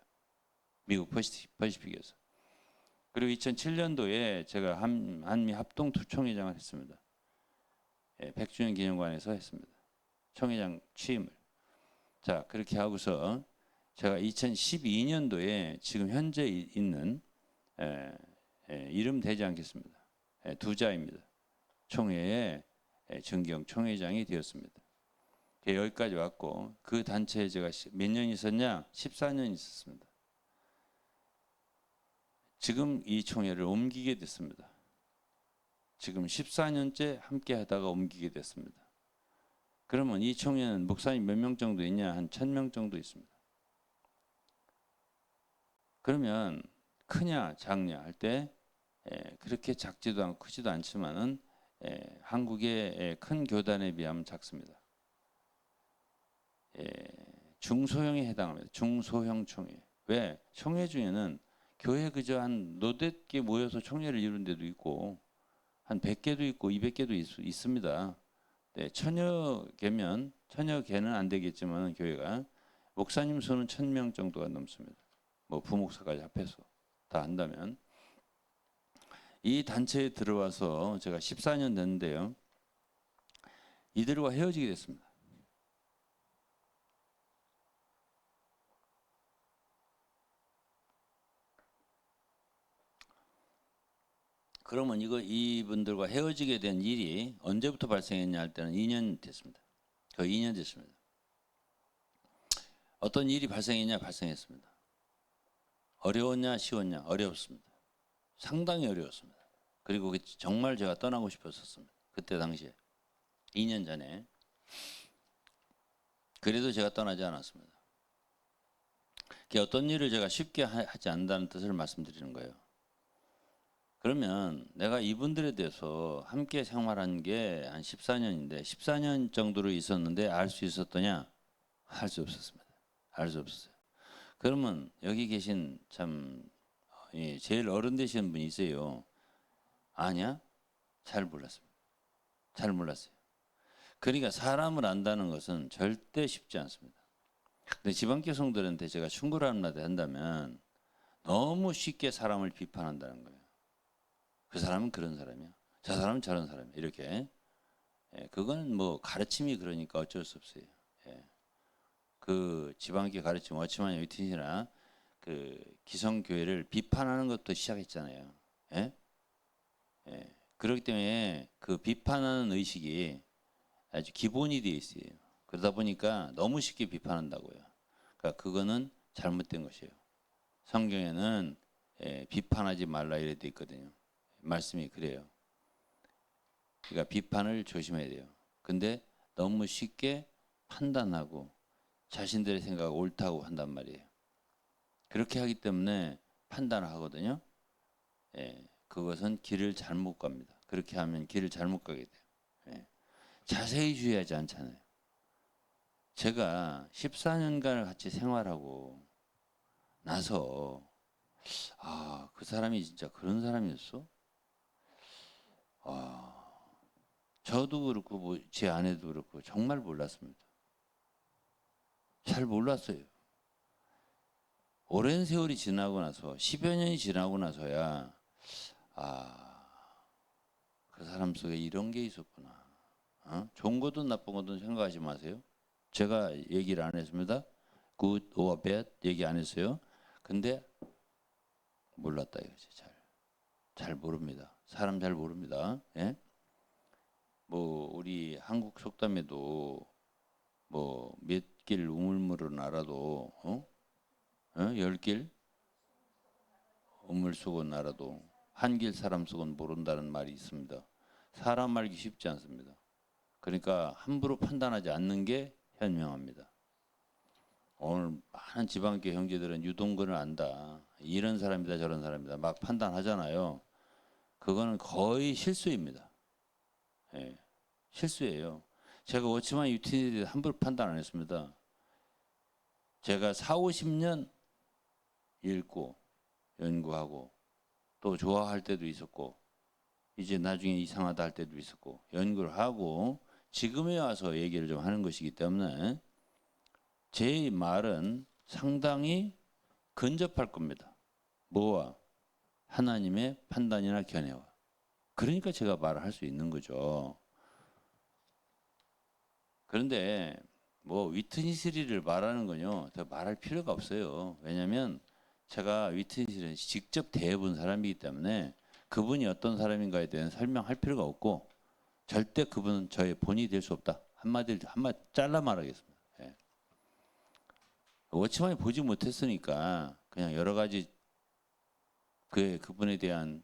미국 퍼시픽에서. 그리고 2007년도에 제가 한미 합동 총회장을 했습니다. 100주년 기념관에서 했습니다. 총회장 취임을. 자, 그렇게 하고서 제가 2012년도에 지금 현재 있는 이름 되지 않겠습니다. 두자입니다. 총회의 정경 총회장이 되었습니다. 여기까지 왔고 그 단체에 제가 몇 년 있었냐? 14년 있었습니다. 지금 이 총회를 옮기게 됐습니다. 지금 14년째 함께 하다가 옮기게 됐습니다. 그러면 이 총회는 목사님 몇 명 정도 있냐? 한 1000명 정도 있습니다. 그러면 크냐 작냐 할 때 그렇게 작지도 않고 크지도 않지만은 한국의 큰 교단에 비하면 작습니다. 중소형에 해당합니다. 중소형 총회. 왜? 총회 중에는 교회 그저 한 너댓 개 모여서 총회를 이룬 데도 있고 한 100개도 있고 200개도 있습니다. 천여 개는 안 되겠지만 교회가 목사님 수는 1000명 정도가 넘습니다. 뭐 부목사까지 합해서 다 한다면 이 단체에 들어와서 제가 14년 됐는데요. 이들과 헤어지게 됐습니다. 그러면 이분들과 헤어지게 된 일이 언제부터 발생했냐 할 때는 2년 됐습니다. 거의 2년 됐습니다. 어떤 일이 발생했냐? 발생했습니다. 어려웠냐? 쉬웠냐? 어려웠습니다. 상당히 어려웠습니다. 그리고 정말 제가 떠나고 싶었었습니다. 그때 당시에 2년 전에. 그래도 제가 떠나지 않았습니다. 어떤 일을 제가 쉽게 하지 않는다는 뜻을 말씀드리는 거예요. 그러면 내가 이분들에 대해서 함께 생활한 게 한 14년인데 14년 정도로 있었는데 알 수 있었더냐? 알 수 없었습니다. 알 수 없었어요. 그러면 여기 계신 참 제일 어른 되시는 분이 있어요. 아냐? 잘 몰랐습니다. 잘 몰랐어요. 그러니까 사람을 안다는 것은 절대 쉽지 않습니다. 근데 지방교 성들한테 제가 충고를 한마디 한다면 너무 쉽게 사람을 비판한다는 거예요. 그 사람은 그런 사람이야. 저 사람은 저런 사람이야. 이렇게. 그건 뭐 가르침이 그러니까 어쩔 수 없어요. 그 지방교 가르침 워치만 유티시나 그 기성교회를 비판하는 것도 시작했잖아요. 그렇기 때문에 그 비판하는 의식이 아주 기본이 되어 있어요. 그러다 보니까 너무 쉽게 비판한다고요. 그러니까 그거는 잘못된 것이에요. 성경에는 비판하지 말라 이래 돼 있거든요. 말씀이 그래요. 그러니까 비판을 조심해야 돼요. 근데 너무 쉽게 판단하고 자신들의 생각을 옳다고 한단 말이에요. 그렇게 하기 때문에 판단을 하거든요. 예, 그것은 길을 잘못 갑니다. 그렇게 하면 길을 잘못 가게 돼요. 예, 자세히 주의하지 않잖아요. 제가 14년간을 같이 생활하고 나서 그 사람이 진짜 그런 사람이었어? 저도 그렇고 뭐 제 아내도 그렇고 정말 몰랐습니다. 잘 몰랐어요. 오랜 세월이 지나고 나서 10여 년이 지나고 나서야 그 사람 속에 이런 게 있었구나. 좋은 거든 나쁜 거든 생각하지 마세요. 제가 얘기를 안 했습니다. good or bad 얘기 안 했어요. 근데 몰랐다 이거지. 잘 모릅니다. 사람 잘 모릅니다. 예? 뭐 우리 한국 속담에도 뭐 몇 길 우물물은 알아도 10길 우물 속은 알아도 한 길 사람 속은 모른다는 말이 있습니다. 사람 알기 쉽지 않습니다. 그러니까 함부로 판단하지 않는 게 현명합니다. 오늘 많은 지방계 형제들은 유동근을 안다. 이런 사람이다 저런 사람이다 막 판단하잖아요. 그거는 거의 실수입니다. 예, 실수예요. 제가 워치만 유티니티에 함부로 판단 안 했습니다. 제가 4, 50년 읽고 연구하고 또 좋아할 때도 있었고 이제 나중에 이상하다 할 때도 있었고 연구를 하고 지금에 와서 얘기를 좀 하는 것이기 때문에 제 말은 상당히 근접할 겁니다. 뭐와? 하나님의 판단이나 견해와. 그러니까 제가 말을 할 수 있는 거죠. 그런데 뭐 위트니스리를 말하는 건요, 더 말할 필요가 없어요. 왜냐하면 제가 위트니스리를 직접 대해본 사람이기 때문에 그분이 어떤 사람인가에 대한 설명할 필요가 없고 절대 그분은 저의 본이 될 수 없다. 한마디 잘라 말하겠습니다. 예. 워치만이 보지 못했으니까 그냥 여러 가지 그분에 대한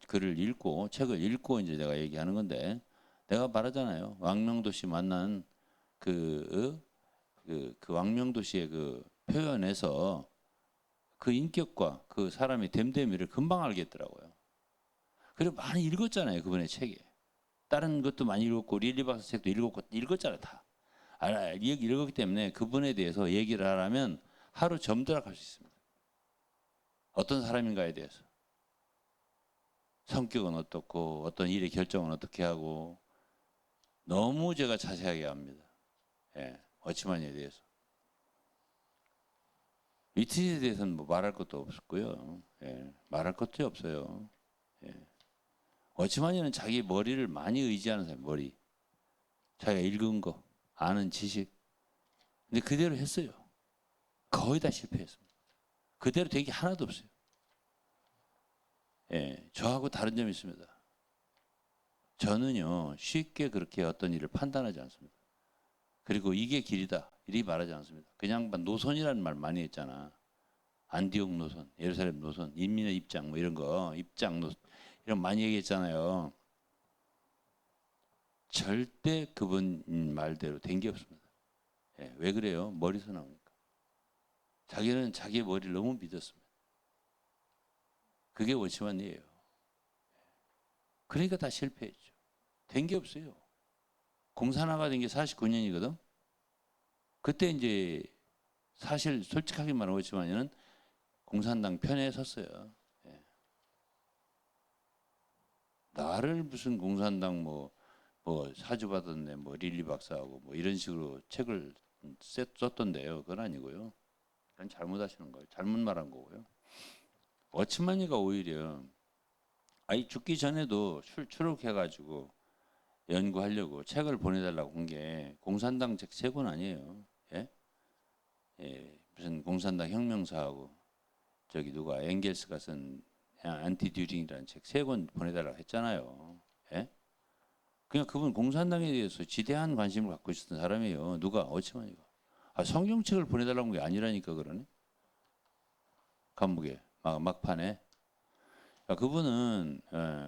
글을 읽고 책을 읽고 이제 내가 얘기하는 건데 내가 말하잖아요. 왕명도씨 만난 그 왕명도씨의 그 표현에서 그 인격과 그 사람의 됨됨이를 금방 알겠더라고요. 그리고 많이 읽었잖아요. 그분의 책에. 다른 것도 많이 읽었고 릴리 박사 책도 읽었잖아요. 다. 읽었기 때문에 그분에 대해서 얘기를 하려면 하루 점들어갈 수 있습니다. 어떤 사람인가에 대해서. 성격은 어떻고 어떤 일의 결정은 어떻게 하고 너무 제가 자세하게 합니다. 예, 워치만에 대해서. 위트니스에 대해서는 뭐 말할 것도 없었고요. 예, 말할 것도 없어요. 예. 워치만이는 자기 머리를 많이 의지하는 사람, 머리. 자기가 읽은 거, 아는 지식. 근데 그대로 했어요. 거의 다 실패했습니다. 그대로 된 게 하나도 없어요. 예, 저하고 다른 점이 있습니다. 저는요, 쉽게 그렇게 어떤 일을 판단하지 않습니다. 그리고 이게 길이다, 이리 말하지 않습니다. 그냥 노선이라는 말 많이 했잖아. 안디옥 노선, 예루살렘 노선, 인민의 입장, 뭐 이런 거, 입장 노선, 이런 거 많이 얘기했잖아요. 절대 그분 말대로 된 게 없습니다. 예, 왜 그래요? 머리서 나오니까. 자기는 자기의 머리를 너무 믿었습니다. 그게 워치만이에요. 그러니까 다 실패했죠. 된 게 없어요. 공산화가 된 게 49년이거든. 그때 이제 사실 솔직하게 말하면 워치만이는 공산당 편에 섰어요. 예. 나를 무슨 공산당 뭐 사주 받았네 뭐 릴리 박사하고 뭐 이런 식으로 책을 썼던데요. 그건 아니고요. 그건 잘못하시는 거예요. 잘못 말한 거고요. 워치만이가 오히려 죽기 전에도 출국해가지고 연구하려고 책을 보내달라고 한 게 공산당 책 세 권 아니에요. 예? 예, 무슨 공산당 혁명사하고 저기 누가 엥겔스가 쓴 안티 듀링이라는 책 세 권 보내달라고 했잖아요. 예? 그냥 그분 공산당에 대해서 지대한 관심을 갖고 있었던 사람이에요. 누가? 워치만이가. 성경책을 보내달라고 한 게 아니라니까 그러네. 감옥에 막판에.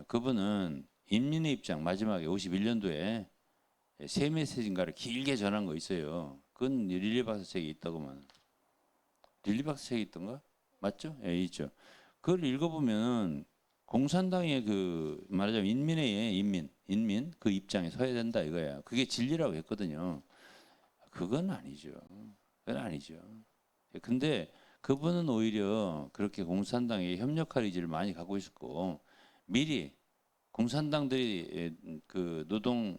그분은 인민의 입장 마지막에 51년도에 세 메시지인가를 길게 전한 거 있어요. 그건 릴리박스 책에 있다고만. 릴리박스 책에 있던가? 맞죠? 예, 있죠. 그걸 읽어보면 공산당의 그 말하자면 인민의 인민 그 입장에 서야 된다 이거야. 그게 진리라고 했거든요. 그건 아니죠. 그건 아니죠. 근데 그분은 오히려 그렇게 공산당에 협력할 의지를 많이 갖고 있었고 미리 공산당들이 그 노동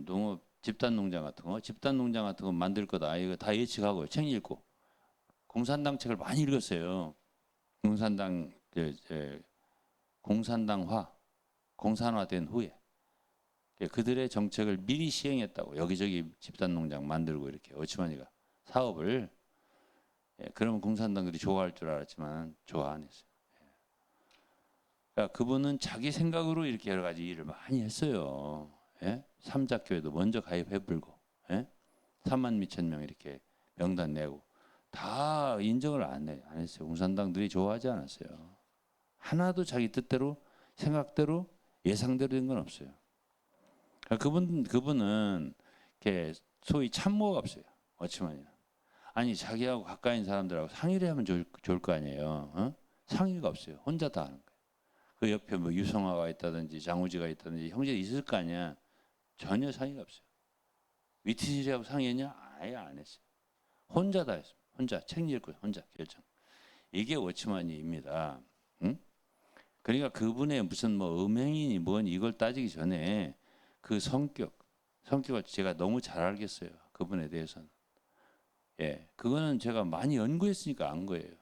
농업 집단 농장 같은 거 만들 거다 이거 다 예측하고 책 읽고 공산당 책을 많이 읽었어요. 공산당 공산화된 후에 그들의 정책을 미리 시행했다고. 여기저기 집단 농장 만들고 이렇게 어치마니가 사업을. 그러면 공산당들이 좋아할 줄 알았지만 좋아 안 했어요. 그러니까 그분은 자기 생각으로 이렇게 여러 가지 일을 많이 했어요. 삼작교회도 먼저 가입해불고 3만 미천 명 이렇게 명단 내고 다 인정을 안 했어요. 공산당들이 좋아하지 않았어요. 하나도 자기 뜻대로 생각대로 예상대로 된 건 없어요. 그러니까 그분은 이렇게 소위 참모가 없어요. 어찌만이나. 아니 자기하고 가까이 있는 사람들하고 상의를 하면 좋을 거 아니에요. 상의가 없어요. 혼자 다 하는 거예요. 그 옆에 뭐 유성화가 있다든지 장우지가 있다든지 형제가 있을 거 아니야. 전혀 상의가 없어요. 위티질하고 상의했냐? 아예 안 했어요. 혼자 다 했어요. 혼자 책 읽고 혼자 결정. 이게 워치마니입니다. 응? 그러니까 그분의 무슨 뭐 음행이니 뭔 이걸 따지기 전에 그 성격을 제가 너무 잘 알겠어요. 그분에 대해서는. 그거는 제가 많이 연구했으니까 안 거예요.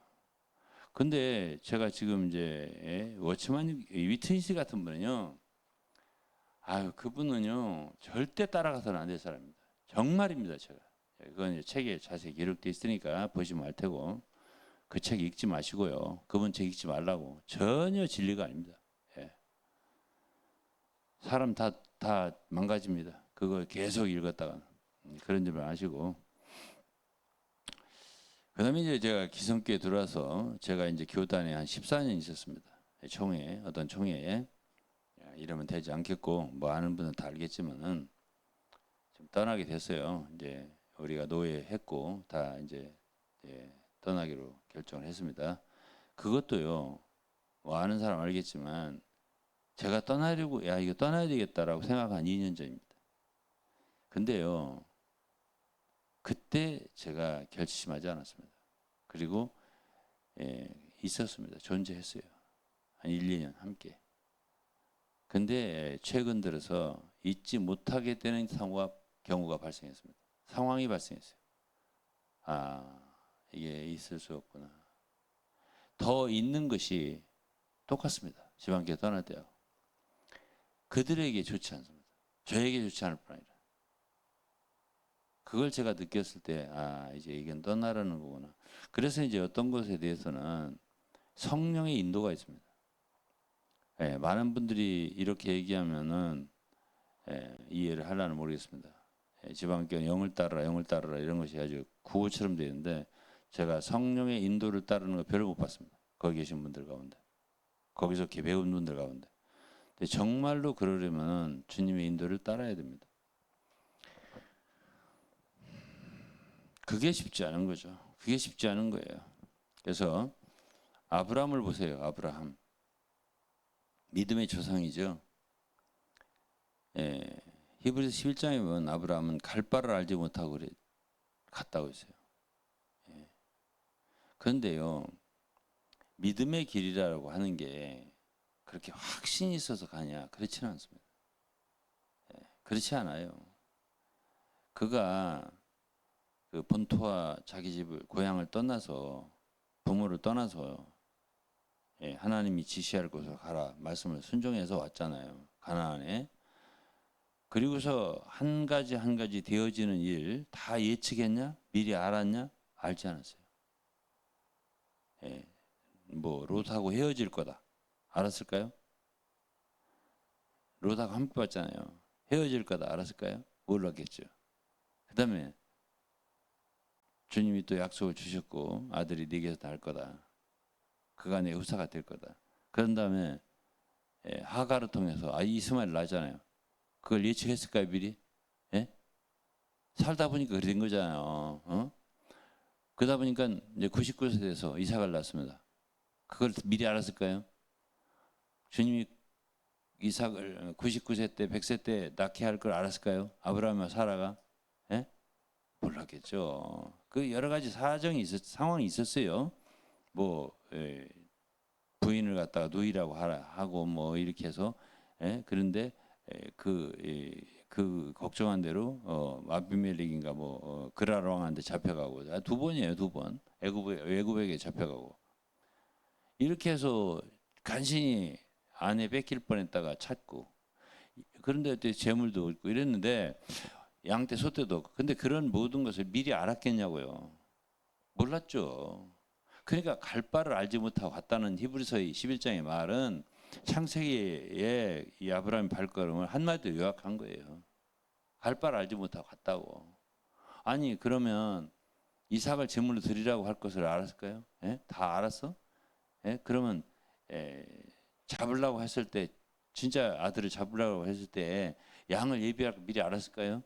근데 제가 지금 이제 워치만 위트니스 같은 분은요, 아유 그분은요 절대 따라가서는 안 될 사람입니다. 정말입니다, 제가. 그건 이제 책에 자세히 기록돼 있으니까 보시면 알 테고 그 책 읽지 마시고요. 그분 책 읽지 말라고. 전혀 진리가 아닙니다. 사람 다 망가집니다. 그걸 계속 읽었다가 그런 점을 아시고. 그다음에 이제 제가 기성교에 들어와서 제가 이제 교단에 한 14년 있었습니다. 어떤 총회에 이러면 되지 않겠고 뭐 아는 분은 다 알겠지만은 좀 떠나게 됐어요. 이제 우리가 노예했고 다 이제 떠나기로 결정을 했습니다. 그것도요. 뭐 아는 사람 알겠지만 제가 떠나려고 이거 떠나야 되겠다라고 생각한 2년 전입니다. 근데요. 그때 제가 결심하지 않았습니다. 그리고 있었습니다. 존재했어요. 한 1, 2년 함께. 근데 최근 들어서 잊지 못하게 되는 경우가 발생했습니다. 상황이 발생했어요. 이게 있을 수 없구나. 더 있는 것이 똑같습니다. 지방교회 떠날 때요. 그들에게 좋지 않습니다. 저에게 좋지 않을 뿐 아니라. 그걸 제가 느꼈을 때 이제 이건 떠나라는 거구나. 그래서 이제 어떤 것에 대해서는 성령의 인도가 있습니다. 많은 분들이 이렇게 얘기하면은 이해를 하려는 모르겠습니다. 지방교회 영을 따르라 이런 것이 아주 구호처럼 되는데 제가 성령의 인도를 따르는 거 별로 못 봤습니다. 거기 계신 분들 가운데, 거기서 이렇게 배운 분들 가운데. 근데 정말로 그러려면 주님의 인도를 따라야 됩니다. 그게 쉽지 않은 거죠. 그게 쉽지 않은 거예요. 그래서 아브라함을 보세요. 아브라함. 믿음의 조상이죠. 히브리서 11장에 보면 아브라함은 갈 바를 알지 못하고 갔다고 했어요. 그런데요. 믿음의 길이라고 하는 게 그렇게 확신이 있어서 가냐? 그렇지는 않습니다. 그렇지 않아요. 그가 그 본토와 자기 집을 고향을 떠나서 부모를 떠나서 하나님이 지시할 곳으로 가라 말씀을 순종해서 왔잖아요. 가나안에. 그리고서 한 가지 한 가지 되어지는 일 다 예측했냐? 미리 알았냐? 알지 않았어요. 뭐 롯하고 헤어질 거다. 알았을까요? 롯하고 함께 왔잖아요. 헤어질 거다. 알았을까요? 몰랐겠죠. 그 다음에 주님이 또 약속을 주셨고 아들이 네게서 날 거다. 그가 내 후사가 될 거다. 그런 다음에 하가를 통해서 이스마엘 나잖아요. 그걸 예측했을까요 미리? 살다 보니까 그래 된 거잖아요. 그러다 보니까 이제 99세 돼서 이삭을 낳습니다. 그걸 미리 알았을까요? 주님이 이삭을 99세 때, 100세 때 낳게 할 걸 알았을까요? 아브라함과 사라가? 예? 몰랐겠죠. 그 여러 가지 상황이 있었어요. 뭐 부인을 갖다가 누이라고 하고 뭐 이렇게 해서 그런데 그 걱정한 대로 아비멜렉인가 뭐 그랄 왕한테 잡혀가고 두 번이에요, 두 번. 애굽에게 잡혀가고 이렇게 해서 간신히 아내 뺏길 뻔했다가 찾고 그런데 또 재물도 얻고 이랬는데 양떼 소떼도 없고 근데 그런 모든 것을 미리 알았겠냐고요. 몰랐죠. 그러니까 갈 바를 알지 못하고 갔다는 히브리서의 11장의 말은 창세기에 이 아브라함의 발걸음을 한마디로 요약한 거예요. 갈 바를 알지 못하고 갔다고. 아니 그러면 이삭을 제물로 드리라고 할 것을 알았을까요? 다 알았어? 그러면 잡으려고 했을 때 진짜 아들을 잡으려고 했을 때 양을 예비할 거 미리 알았을까요?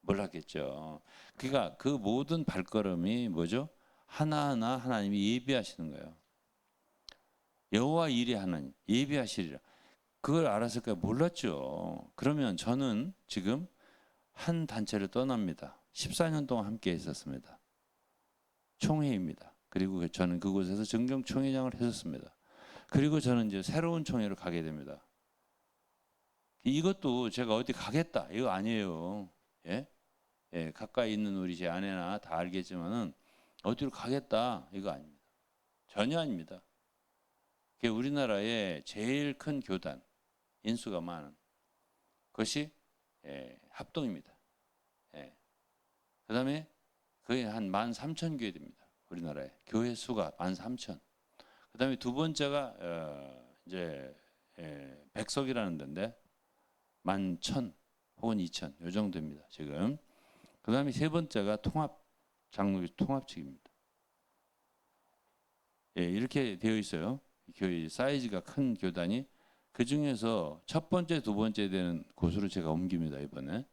몰랐겠죠. 그러니까 그 모든 발걸음이 뭐죠? 하나하나 하나님이 예비하시는 거예요. 여호와 일이 하나님 예비하시리라. 그걸 알았을까요? 몰랐죠. 그러면 저는 지금 한 단체를 떠납니다. 14년 동안 함께 있었습니다. 총회입니다. 그리고 저는 그곳에서 정경총회장을 했었습니다. 그리고 저는 이제 새로운 총회를 가게 됩니다. 이것도 제가 어디 가겠다 이거 아니에요. 가까이 있는 우리 제 아내나 다 알겠지만은 어디로 가겠다 이거 아닙니다. 전혀 아닙니다. 그게 우리나라의 제일 큰 교단 인수가 많은 그것이 합동입니다. 그다음에 거의 한 13,000교회 됩니다. 우리나라에 교회 수가 13,000. 그다음에 두 번째가 이제 백석이라는 데인데 11,000 혹은 2,000 요 정도입니다. 지금. 그다음에 세 번째가 장로교 통합 측입니다. 이렇게 되어 있어요. 교회 사이즈가 큰 교단이 그 중에서 첫 번째, 두 번째 되는 곳으로 제가 옮깁니다 이번에.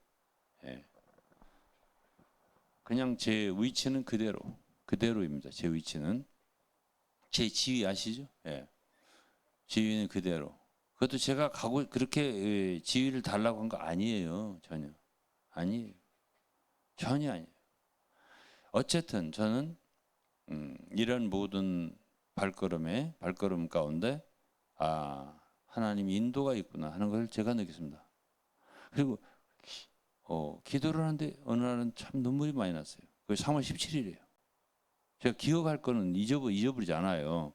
그냥 제 위치는 그대로입니다. 제 위치는 제 지위 아시죠? 지위는 그대로. 그것도 제가 가고 그렇게 지위를 달라고 한 거 아니에요. 전혀 아니에요. 전혀 아니에요. 어쨌든 저는 이런 모든 발걸음 가운데 하나님 인도가 있구나 하는 걸 제가 느꼈습니다. 그리고 기도를 하는데 어느 날은 참 눈물이 많이 났어요. 그게 3월 17일이에요. 제가 기억할 거는 잊어버리지 않아요.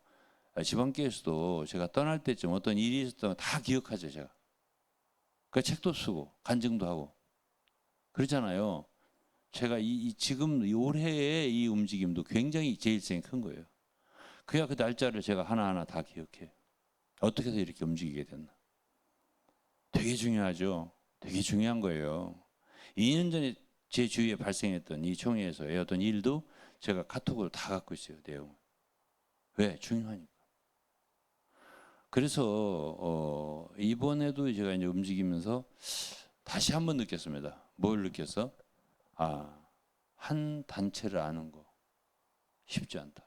지방교회에서도 제가 떠날 때쯤 어떤 일이 있었던 다 기억하죠. 제가. 그 책도 쓰고 간증도 하고 그렇잖아요. 제가 지금 올해의 이 움직임도 굉장히 제 일생이 큰 거예요. 그야 그 날짜를 제가 하나하나 다 기억해요. 어떻게 해서 이렇게 움직이게 됐나. 되게 중요하죠. 되게 중요한 거예요. 2년 전에 제 주위에 발생했던 이 총회에서의 어떤 일도 제가 카톡으로 다 갖고 있어요. 내용을. 왜? 중요하니까. 그래서 이번에도 제가 이제 움직이면서 다시 한번 느꼈습니다. 뭘 느꼈어? 한 단체를 아는 거 쉽지 않다.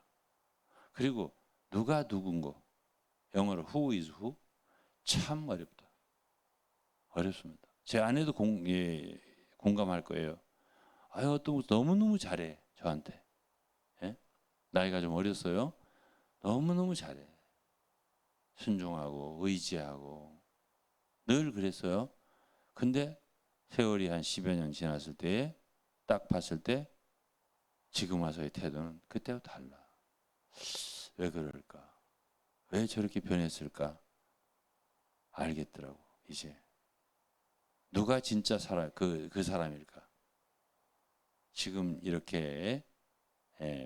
그리고 누가 누군고 영어로 who is who 참 어렵다. 어렵습니다. 제 아내도 공감할 거예요. 어떤 거 너무너무 잘해 저한테. 나이가 좀 어렸어요. 너무너무 잘해. 순종하고 의지하고 늘 그랬어요. 근데 세월이 한 10여 년 지났을 때 딱 봤을 때 지금 와서의 태도는 그때와 달라. 왜 그럴까? 왜 저렇게 변했을까? 알겠더라고. 이제 누가 진짜 그 사람일까? 지금 이렇게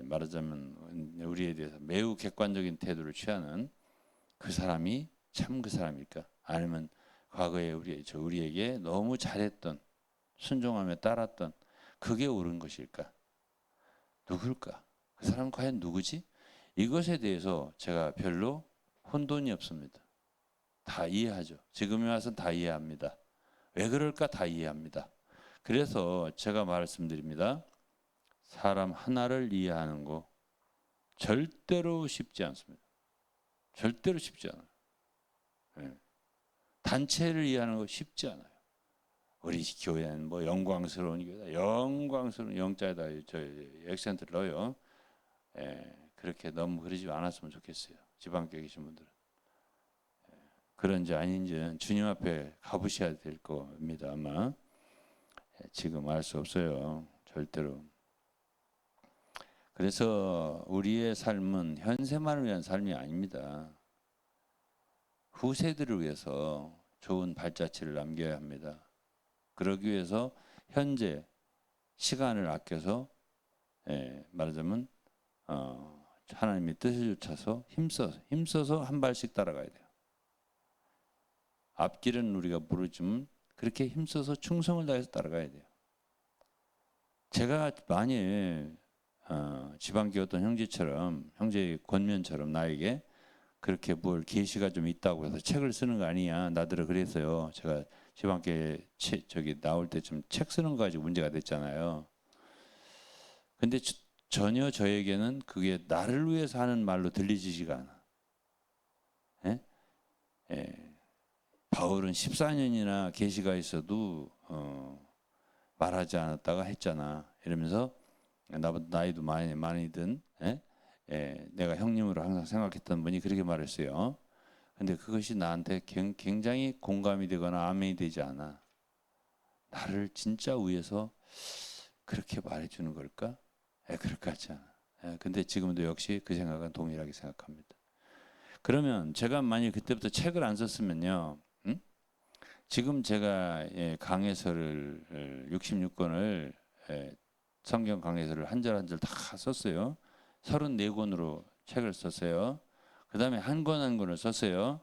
말하자면 우리에 대해서 매우 객관적인 태도를 취하는 그 사람이 참 그 사람일까? 아니면 과거에 우리에게 너무 잘했던 순종하며 따랐던 그게 옳은 것일까? 누굴까? 그 사람은 과연 누구지? 이것에 대해서 제가 별로 혼돈이 없습니다. 다 이해하죠. 지금에 와서는 다 이해합니다. 왜 그럴까 다 이해합니다. 그래서 제가 말씀드립니다. 사람 하나를 이해하는 거 절대로 쉽지 않습니다. 절대로 쉽지 않아요. 네. 단체를 이해하는 거 쉽지 않아요. 우리 교회는 뭐 영광스러운 교회다. 영광스러운 영자에다 저 액센트를 넣어요. 그렇게 너무 그러지 않았으면 좋겠어요. 지방교회 계신 분들은. 그런지 아닌지 주님 앞에 가보셔야 될 겁니다. 아마 지금 알 수 없어요. 절대로. 그래서 우리의 삶은 현세만을 위한 삶이 아닙니다. 후세들을 위해서 좋은 발자취를 남겨야 합니다. 그러기 위해서 현재 시간을 아껴서 말하자면 하나님의 뜻을 쫓아서 힘써서 한 발씩 따라가야 돼요. 앞길은 우리가 모르지만 그렇게 힘써서 충성을 다해서 따라가야 돼요. 제가 만일 지방교회 어떤 형제의 권면처럼 나에게 그렇게 뭘 계시가 좀 있다고 해서 책을 쓰는 거 아니야. 나더러 그래서요. 제가 지방교회 나올 때쯤 책 쓰는 거 가지고 문제가 됐잖아요. 근데 전혀 저에게는 그게 나를 위해서 하는 말로 들리지가 않아. 바울은 14년이나 계시가 있어도 말하지 않았다가 했잖아. 이러면서 나보다 나이도 많이 든 내가 형님으로 항상 생각했던 분이 그렇게 말했어요. 근데 그것이 나한테 굉장히 공감이 되거나 아멘이 되지 않아. 나를 진짜 위해서 그렇게 말해주는 걸까? 그럴 것 같지 않아. 근데 지금도 역시 그 생각은 동일하게 생각합니다. 그러면 제가 만약 그때부터 책을 안 썼으면요. 지금 제가 강해서를 66권을 성경 강해서를 한 절 한 절 다 썼어요. 34권으로 책을 썼어요. 그 다음에 한 권 한 권을 썼어요.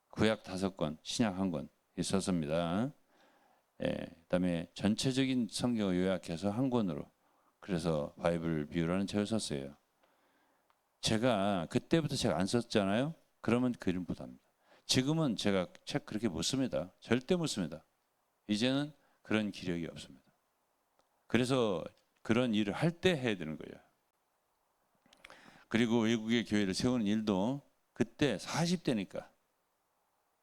구약 5권, 신약 1권 썼습니다. 그다음에 전체적인 성경을 요약해서 한 권으로 그래서 바이블 비유라는 책을 썼어요. 제가 그때부터 제가 안 썼잖아요. 그러면 그림 못합니다. 지금은 제가 책 그렇게 못 씁니다. 절대 못 씁니다. 이제는 그런 기력이 없습니다. 그래서 그런 일을 할 때 해야 되는 거예요. 그리고 외국의 교회를 세우는 일도 그때 40대니까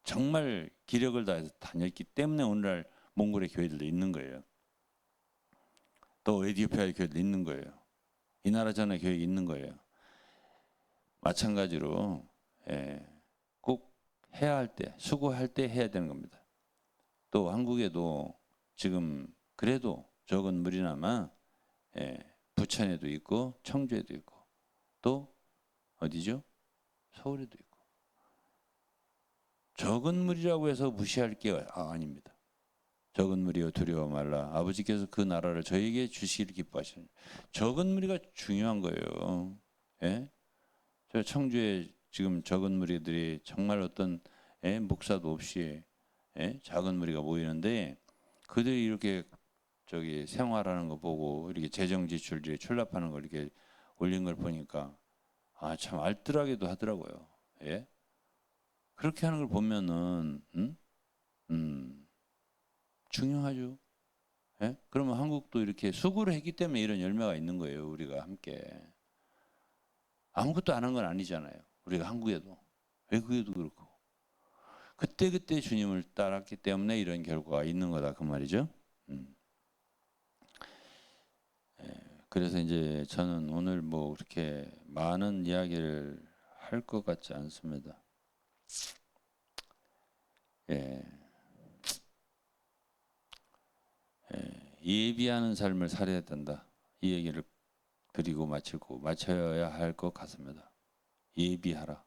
정말 기력을 다해서 다녔기 때문에 오늘날 몽골의 교회들도 있는 거예요. 또 에티오피아의 교회도 있는 거예요. 이 나라 전에 교회 있는 거예요. 마찬가지로 꼭 해야 할 때, 수고할 때 해야 되는 겁니다. 또 한국에도 지금 그래도 적은 무리나마 부천에도 있고 청주에도 있고 또 어디죠? 서울에도 있고 적은 무리라고 해서 무시할 게 아닙니다. 적은 무리여 두려워 말라. 아버지께서 그 나라를 저에게 주시기를 기뻐하시는 적은 무리가 중요한 거예요. 저 청주에 지금 적은 무리들이 정말 어떤 목사도 없이 작은 무리가 모이는데 그들이 이렇게 생활하는 거 보고 이렇게 재정 지출들이 출납하는 걸 이렇게 올린 걸 보니까 참 알뜰하게도 하더라고요. 그렇게 하는 걸 보면은 중요하죠. 그러면 한국도 이렇게 수고를 했기 때문에 이런 열매가 있는 거예요. 우리가 함께 아무것도 안 한 건 아니잖아요. 우리가 한국에도 외국에도 그렇고 그때 주님을 따랐기 때문에 이런 결과가 있는 거다 그 말이죠. 그래서 이제 저는 오늘 뭐 그렇게 많은 이야기를 할 것 같지 않습니다. 예비하는 삶을 살아야 된다. 이 얘기를 드리고 마쳐야 할 것 같습니다. 예비하라.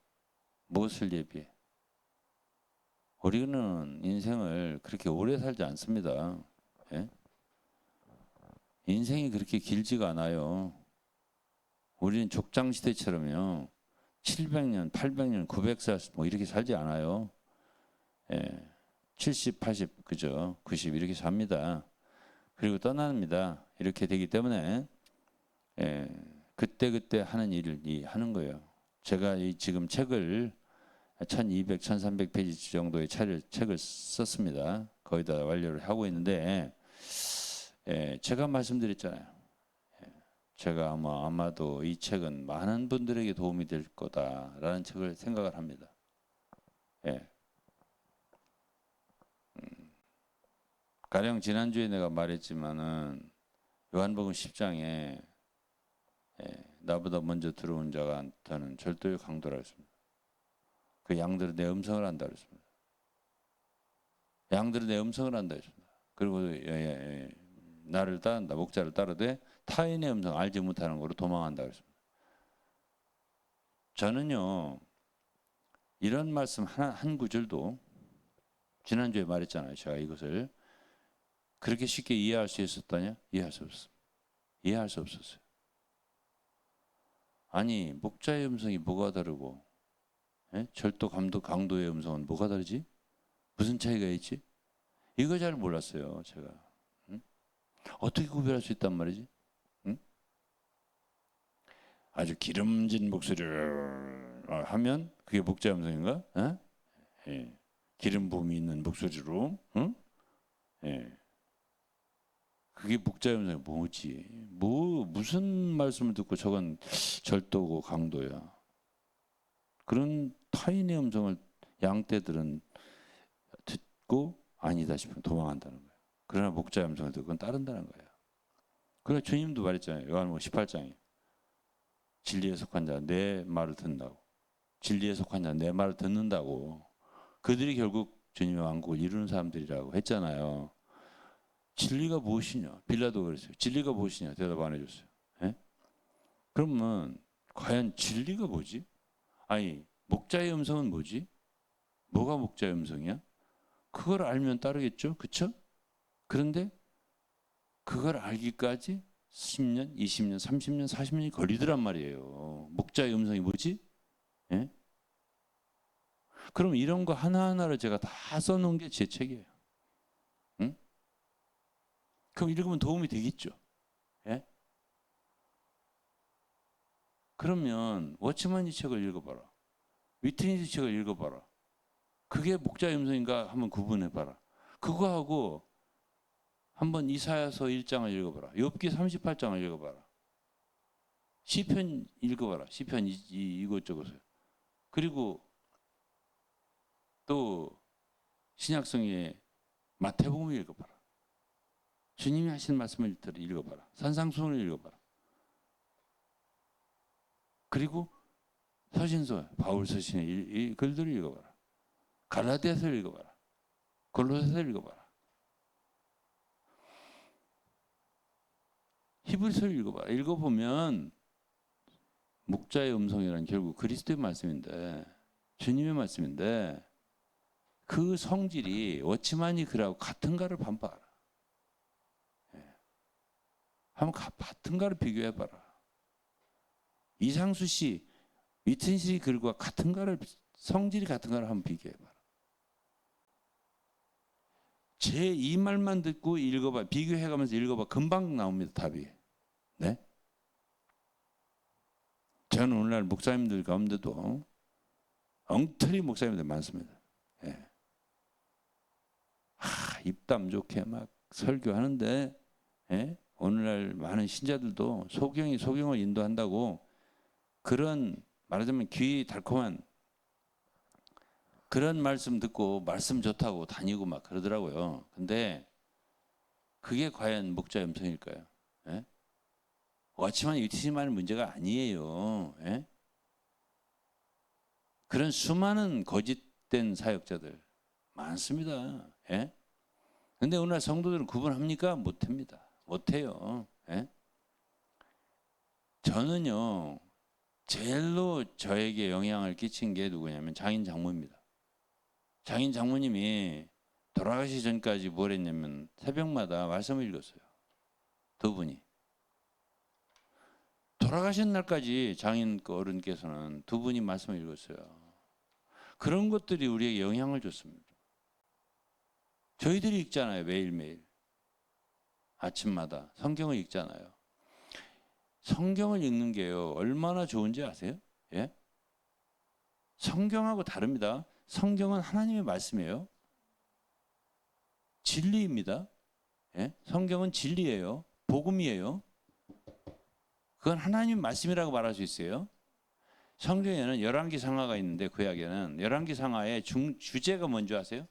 무엇을 예비해? 우리는 인생을 그렇게 오래 살지 않습니다. 인생이 그렇게 길지가 않아요. 우리는 족장시대처럼요. 700년, 800년, 900살 뭐 이렇게 살지 않아요. 70, 80, 그죠? 90 이렇게 삽니다. 그리고 떠납니다. 이렇게 되기 때문에 그때 하는 일을 하는 거예요. 제가 지금 책을 1200, 1300페이지 정도의 책을 썼습니다. 거의 다 완료를 하고 있는데 예, 제가 말씀드렸잖아요. 제가 아마도 이 책은 많은 분들에게 도움이 될 거다라는 책을 생각을 합니다. 예. 가령 지난주에 내가 말했지만은 요한복음 10장에 나보다 먼저 들어온 자한테는 절도의 강도라 했습니다. 그 양들은 내 음성을 안다 그랬습니다. 양들은 내 음성을 안다 했습니다. 그리고 나를 따른다, 목자를 따르되 타인의 음성 알지 못하는 거로 도망한다 그랬습니다. 저는요 이런 말씀 한 구절도 지난주에 말했잖아요. 제가 이것을 그렇게 쉽게 이해할 수 있었다냐? 이해할 수 없었어요. 이해할 수 없었어요. 아니 목자의 음성이 뭐가 다르고 절도 강도의 음성은 뭐가 다르지? 무슨 차이가 있지? 이거 잘 몰랐어요. 제가 어떻게 구별할 수 있단 말이지? 아주 기름진 목소리를 하면 그게 목자 음성인가? 예. 기름 부음이 있는 목소리로, 예. 그게 목자 음성이 뭐지? 무슨 말씀을 듣고 저건 절도고 강도야? 그런 타인의 음성을 양떼들은 듣고 아니다 싶으면 도망한다는 거예요. 그러나 목자의 음성을 듣고 그건 따른다는 거예요. 그러나 주님도 말했잖아요. 요한복음 18장에 진리에 속한 자 내 말을 듣는다고. 진리에 속한 자 내 말을 듣는다고. 그들이 결국 주님의 왕국을 이루는 사람들이라고 했잖아요. 진리가 무엇이냐? 빌라도 그랬어요. 진리가 무엇이냐? 대답 안 해줬어요. 예? 그러면 과연 진리가 뭐지? 아니 목자의 음성은 뭐지? 뭐가 목자의 음성이야? 그걸 알면 따르겠죠? 그쵸? 그런데 그걸 알기까지 10년, 20년, 30년, 40년이 걸리더란 말이에요. 목자의 음성이 뭐지? 예? 그럼 이런 거 하나하나를 제가 다 써놓은 게 제 책이에요. 응? 그럼 읽으면 도움이 되겠죠? 예? 그러면 워치맨 이 책을 읽어봐라. 위트니스 책을 읽어봐라. 그게 목자의 음성인가 한번 구분해봐라. 그거하고 한번 이사야서 1장을 읽어봐라. 욥기 38장을 읽어봐라. 시편 읽어봐라. 시편 이것저것을. 그리고 또 신약성의 마태복음을 읽어봐라. 주님이 하신 말씀을 읽어봐라. 산상수훈을 읽어봐라. 그리고 서신서 바울 서신의 이 글들을 읽어봐라. 갈라디아서를 읽어봐라. 골로새서를 읽어봐라. 히브리서를 읽어봐라. 읽어보면 목자의 음성이란 결국 그리스도의 말씀인데 주님의 말씀인데 그 성질이 워치만이 그라고 같은가를 반봐라. 한번 같은가를 비교해봐라. 이상수 씨, 위튼실이 글과 같은가를 성질이 같은가를 한번 비교해봐라. 제 이 말만 듣고 읽어봐, 비교해가면서 읽어봐, 금방 나옵니다 답이. 네? 저는 오늘날 목사님들 가운데도 엉터리 목사님들 많습니다. 예. 입담 좋게 막 설교하는데 예? 오늘날 많은 신자들도 소경을 인도한다고 그런 말하자면 귀 달콤한 그런 말씀 듣고 말씀 좋다고 다니고 막 그러더라고요. 근데 그게 과연 목자의 음성일까요? 예? 워치만 유티지만 문제가 아니에요. 예? 그런 수많은 거짓된 사역자들 많습니다. 예? 근데 오늘날 성도들은 구분합니까? 못합니다. 못해요. 예? 저는요 제일로 저에게 영향을 끼친 게 누구냐면 장인 장모입니다. 장인 장모님이 돌아가시기 전까지 뭘 했냐면 새벽마다 말씀을 읽었어요. 두 분이. 돌아가신 날까지 장인 어른께서는 두 분이 말씀을 읽었어요. 그런 것들이 우리에게 영향을 줬습니다. 저희들이 읽잖아요. 매일매일. 아침마다 성경을 읽잖아요. 성경을 읽는 게요. 얼마나 좋은지 아세요? 예? 성경하고 다릅니다. 성경은 하나님의 말씀이에요. 진리입니다. 예? 성경은 진리예요. 복음이에요. 그건 하나님 말씀이라고 말할 수 있어요. 성경에는 열왕기 상하가 있는데 구약에는 열왕기 상하의 주제가 뭔지 아세요?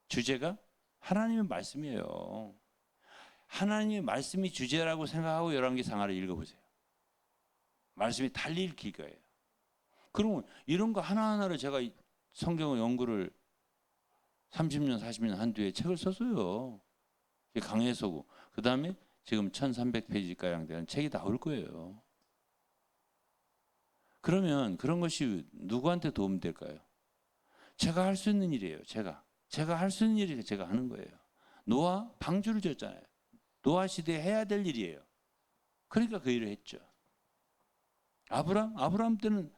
주제가 하나님의 말씀이에요. 하나님의 말씀이 주제라고 생각하고 열왕기 상하를 읽어보세요. 말씀이 달리 읽힐 거예요. 그러면 이런 거 하나하나를 제가 성경 연구를 30년, 40년 한 뒤에 책을 썼어요. 강해서고. 그 다음에 지금 1300페이지가량 되는 책이 나올 거예요. 그러면 그런 것이 누구한테 도움 될까요? 제가 할 수 있는 일이에요. 제가 할 수 있는 일이 제가 하는 거예요. 노아 방주를 지었잖아요. 노아 시대에 해야 될 일이에요. 그러니까 그 일을 했죠. 아브라함 때는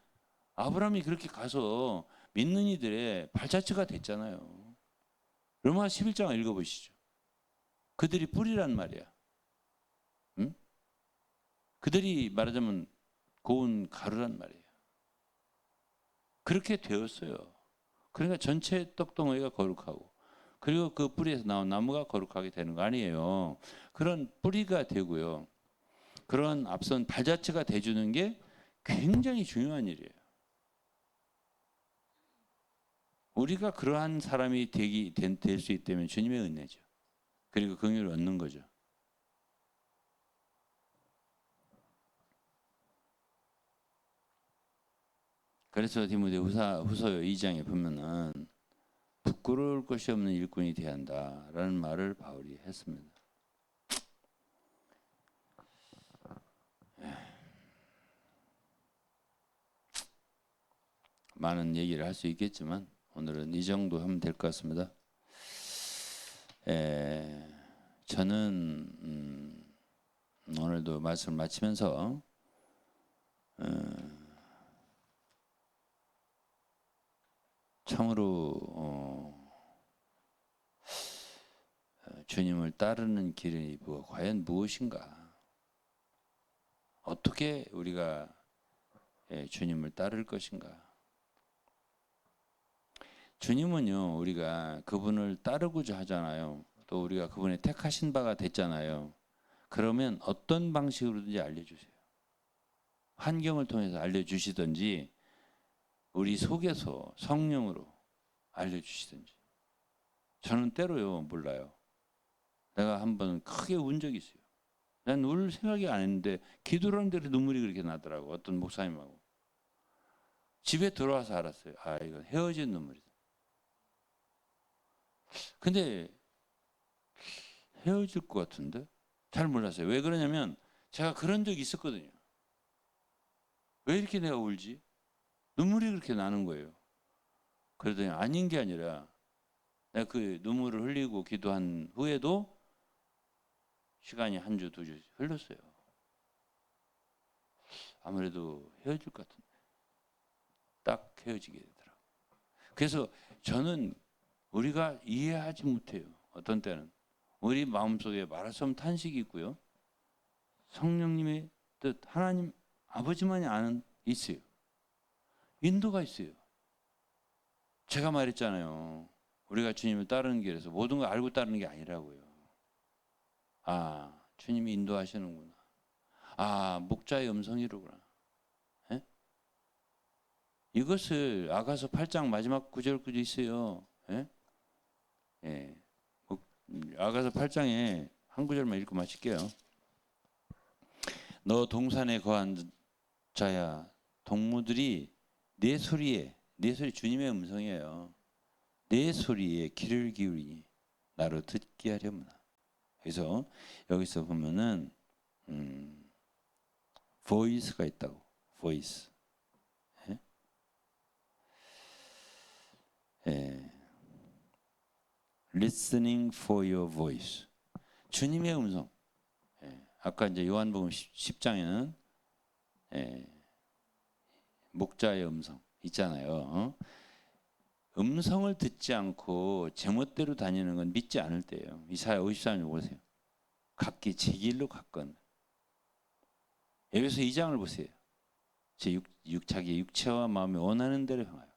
아브라함이 그렇게 가서 믿는 이들의 발자취가 됐잖아요. 로마 11장 읽어보시죠. 그들이 뿌리란 말이야. 응? 그들이 말하자면 고운 가루란 말이에요. 그렇게 되었어요. 그러니까 전체 떡덩어리가 거룩하고 그리고 그 뿌리에서 나온 나무가 거룩하게 되는 거 아니에요. 그런 뿌리가 되고요. 그런 앞선 발자취가 돼주는 게 굉장히 중요한 일이에요. 우리가 그러한 사람이 될 수 있다면 주님의 은혜죠. 그리고 긍휼을 얻는 거죠. 그래서 디모데후서 2장에 보면은 부끄러울 것이 없는 일꾼이 되어야 한다라는 말을 바울이 했습니다. 많은 얘기를 할 수 있겠지만 오늘은 이 정도 하면 될 것 같습니다. 저는 오늘도 말씀을 마치면서 참으로 주님을 따르는 길이 과연 무엇인가? 어떻게 우리가 주님을 따를 것인가? 주님은요, 우리가 그분을 따르고자 하잖아요. 또 우리가 그분의 택하신 바가 됐잖아요. 그러면 어떤 방식으로든지 알려주세요. 환경을 통해서 알려주시든지 우리 속에서 성령으로 알려주시든지. 저는 때로요 몰라요. 내가 한번 크게 운 적이 있어요. 난 울 생각이 안 했는데 기도를 하는 대로 눈물이 그렇게 나더라고. 어떤 목사님하고. 집에 들어와서 알았어요. 아, 이건 헤어진 눈물이다. 근데 헤어질 것 같은데? 잘 몰랐어요. 왜 그러냐면 제가 그런 적이 있었거든요. 왜 이렇게 내가 울지? 눈물이 그렇게 나는 거예요. 그러더니 아닌 게 아니라 내가 그 눈물을 흘리고 기도한 후에도 시간이 한 주, 두 주 흘렀어요. 아무래도 헤어질 것 같은데 딱 헤어지게 되더라고요. 그래서 저는 우리가 이해하지 못해요. 어떤 때는 우리 마음속에 말할 수 없는 탄식이 있고요. 성령님의 뜻, 하나님 아버지만이 아는 있어요. 인도가 있어요. 제가 말했잖아요. 우리가 주님을 따르는 길에서 모든 걸 알고 따르는 게 아니라고요. 아, 주님이 인도하시는구나. 아, 목자의 음성이로구나. 예? 이것을 아가서 8장 마지막 구절까지 있어요. 예? 예. 아가서 8장에 한 구절만 읽고 마칠게요. 너 동산에 거한 자야, 동무들이 내 소리 주님의 음성이에요. 내 소리에 귀를 기울이니 나로 듣게 하려무나. 그래서 여기서 보면은 voice가 있다고. voice. 예? 예. listening for your voice. 주님의 음성. 예. 아까 이제 요한복음 10장에는 예. 목자의 음성 있잖아요. 음성을 듣지 않고 제멋대로 다니는 건 믿지 않을 때예요. 이사야 53장 보세요. 각기 제 길로 갔건. 여기서 2장을 보세요. 자기 육체와 마음이 원하는 대로 행하여.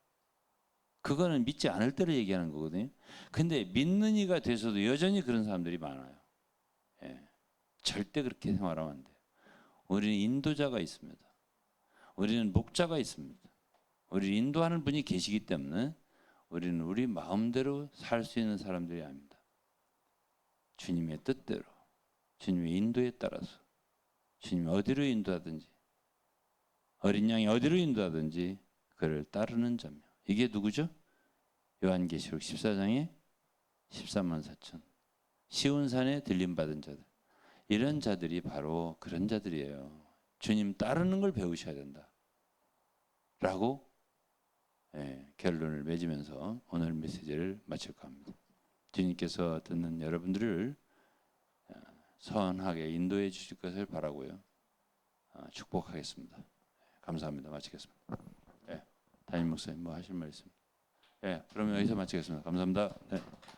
그거는 믿지 않을 때를 얘기하는 거거든요. 근데 믿는 이가 돼서도 여전히 그런 사람들이 많아요. 예, 절대 그렇게 생활하면 안 돼요. 우리는 인도자가 있습니다. 우리는 목자가 있습니다. 우리를 인도하는 분이 계시기 때문에 우리는 우리 마음대로 살 수 있는 사람들이 아닙니다. 주님의 뜻대로, 주님의 인도에 따라서, 주님이 어디로 인도하든지, 어린 양이 어디로 인도하든지 그를 따르는 자며. 이게 누구죠? 요한계시록 14장의 14만 4천 시온산에 들림받은 자들. 이런 자들이 바로 그런 자들이에요. 주님 따르는 걸 배우셔야 된다 라고 결론을 맺으면서 오늘 메시지를 마칠까 합니다. 주님께서 듣는 여러분들을 선하게 인도해 주실 것을 바라고요. 축복하겠습니다. 감사합니다. 마치겠습니다. 담임 목사님 뭐 하실 말씀? 그러면 여기서 마치겠습니다. 감사합니다.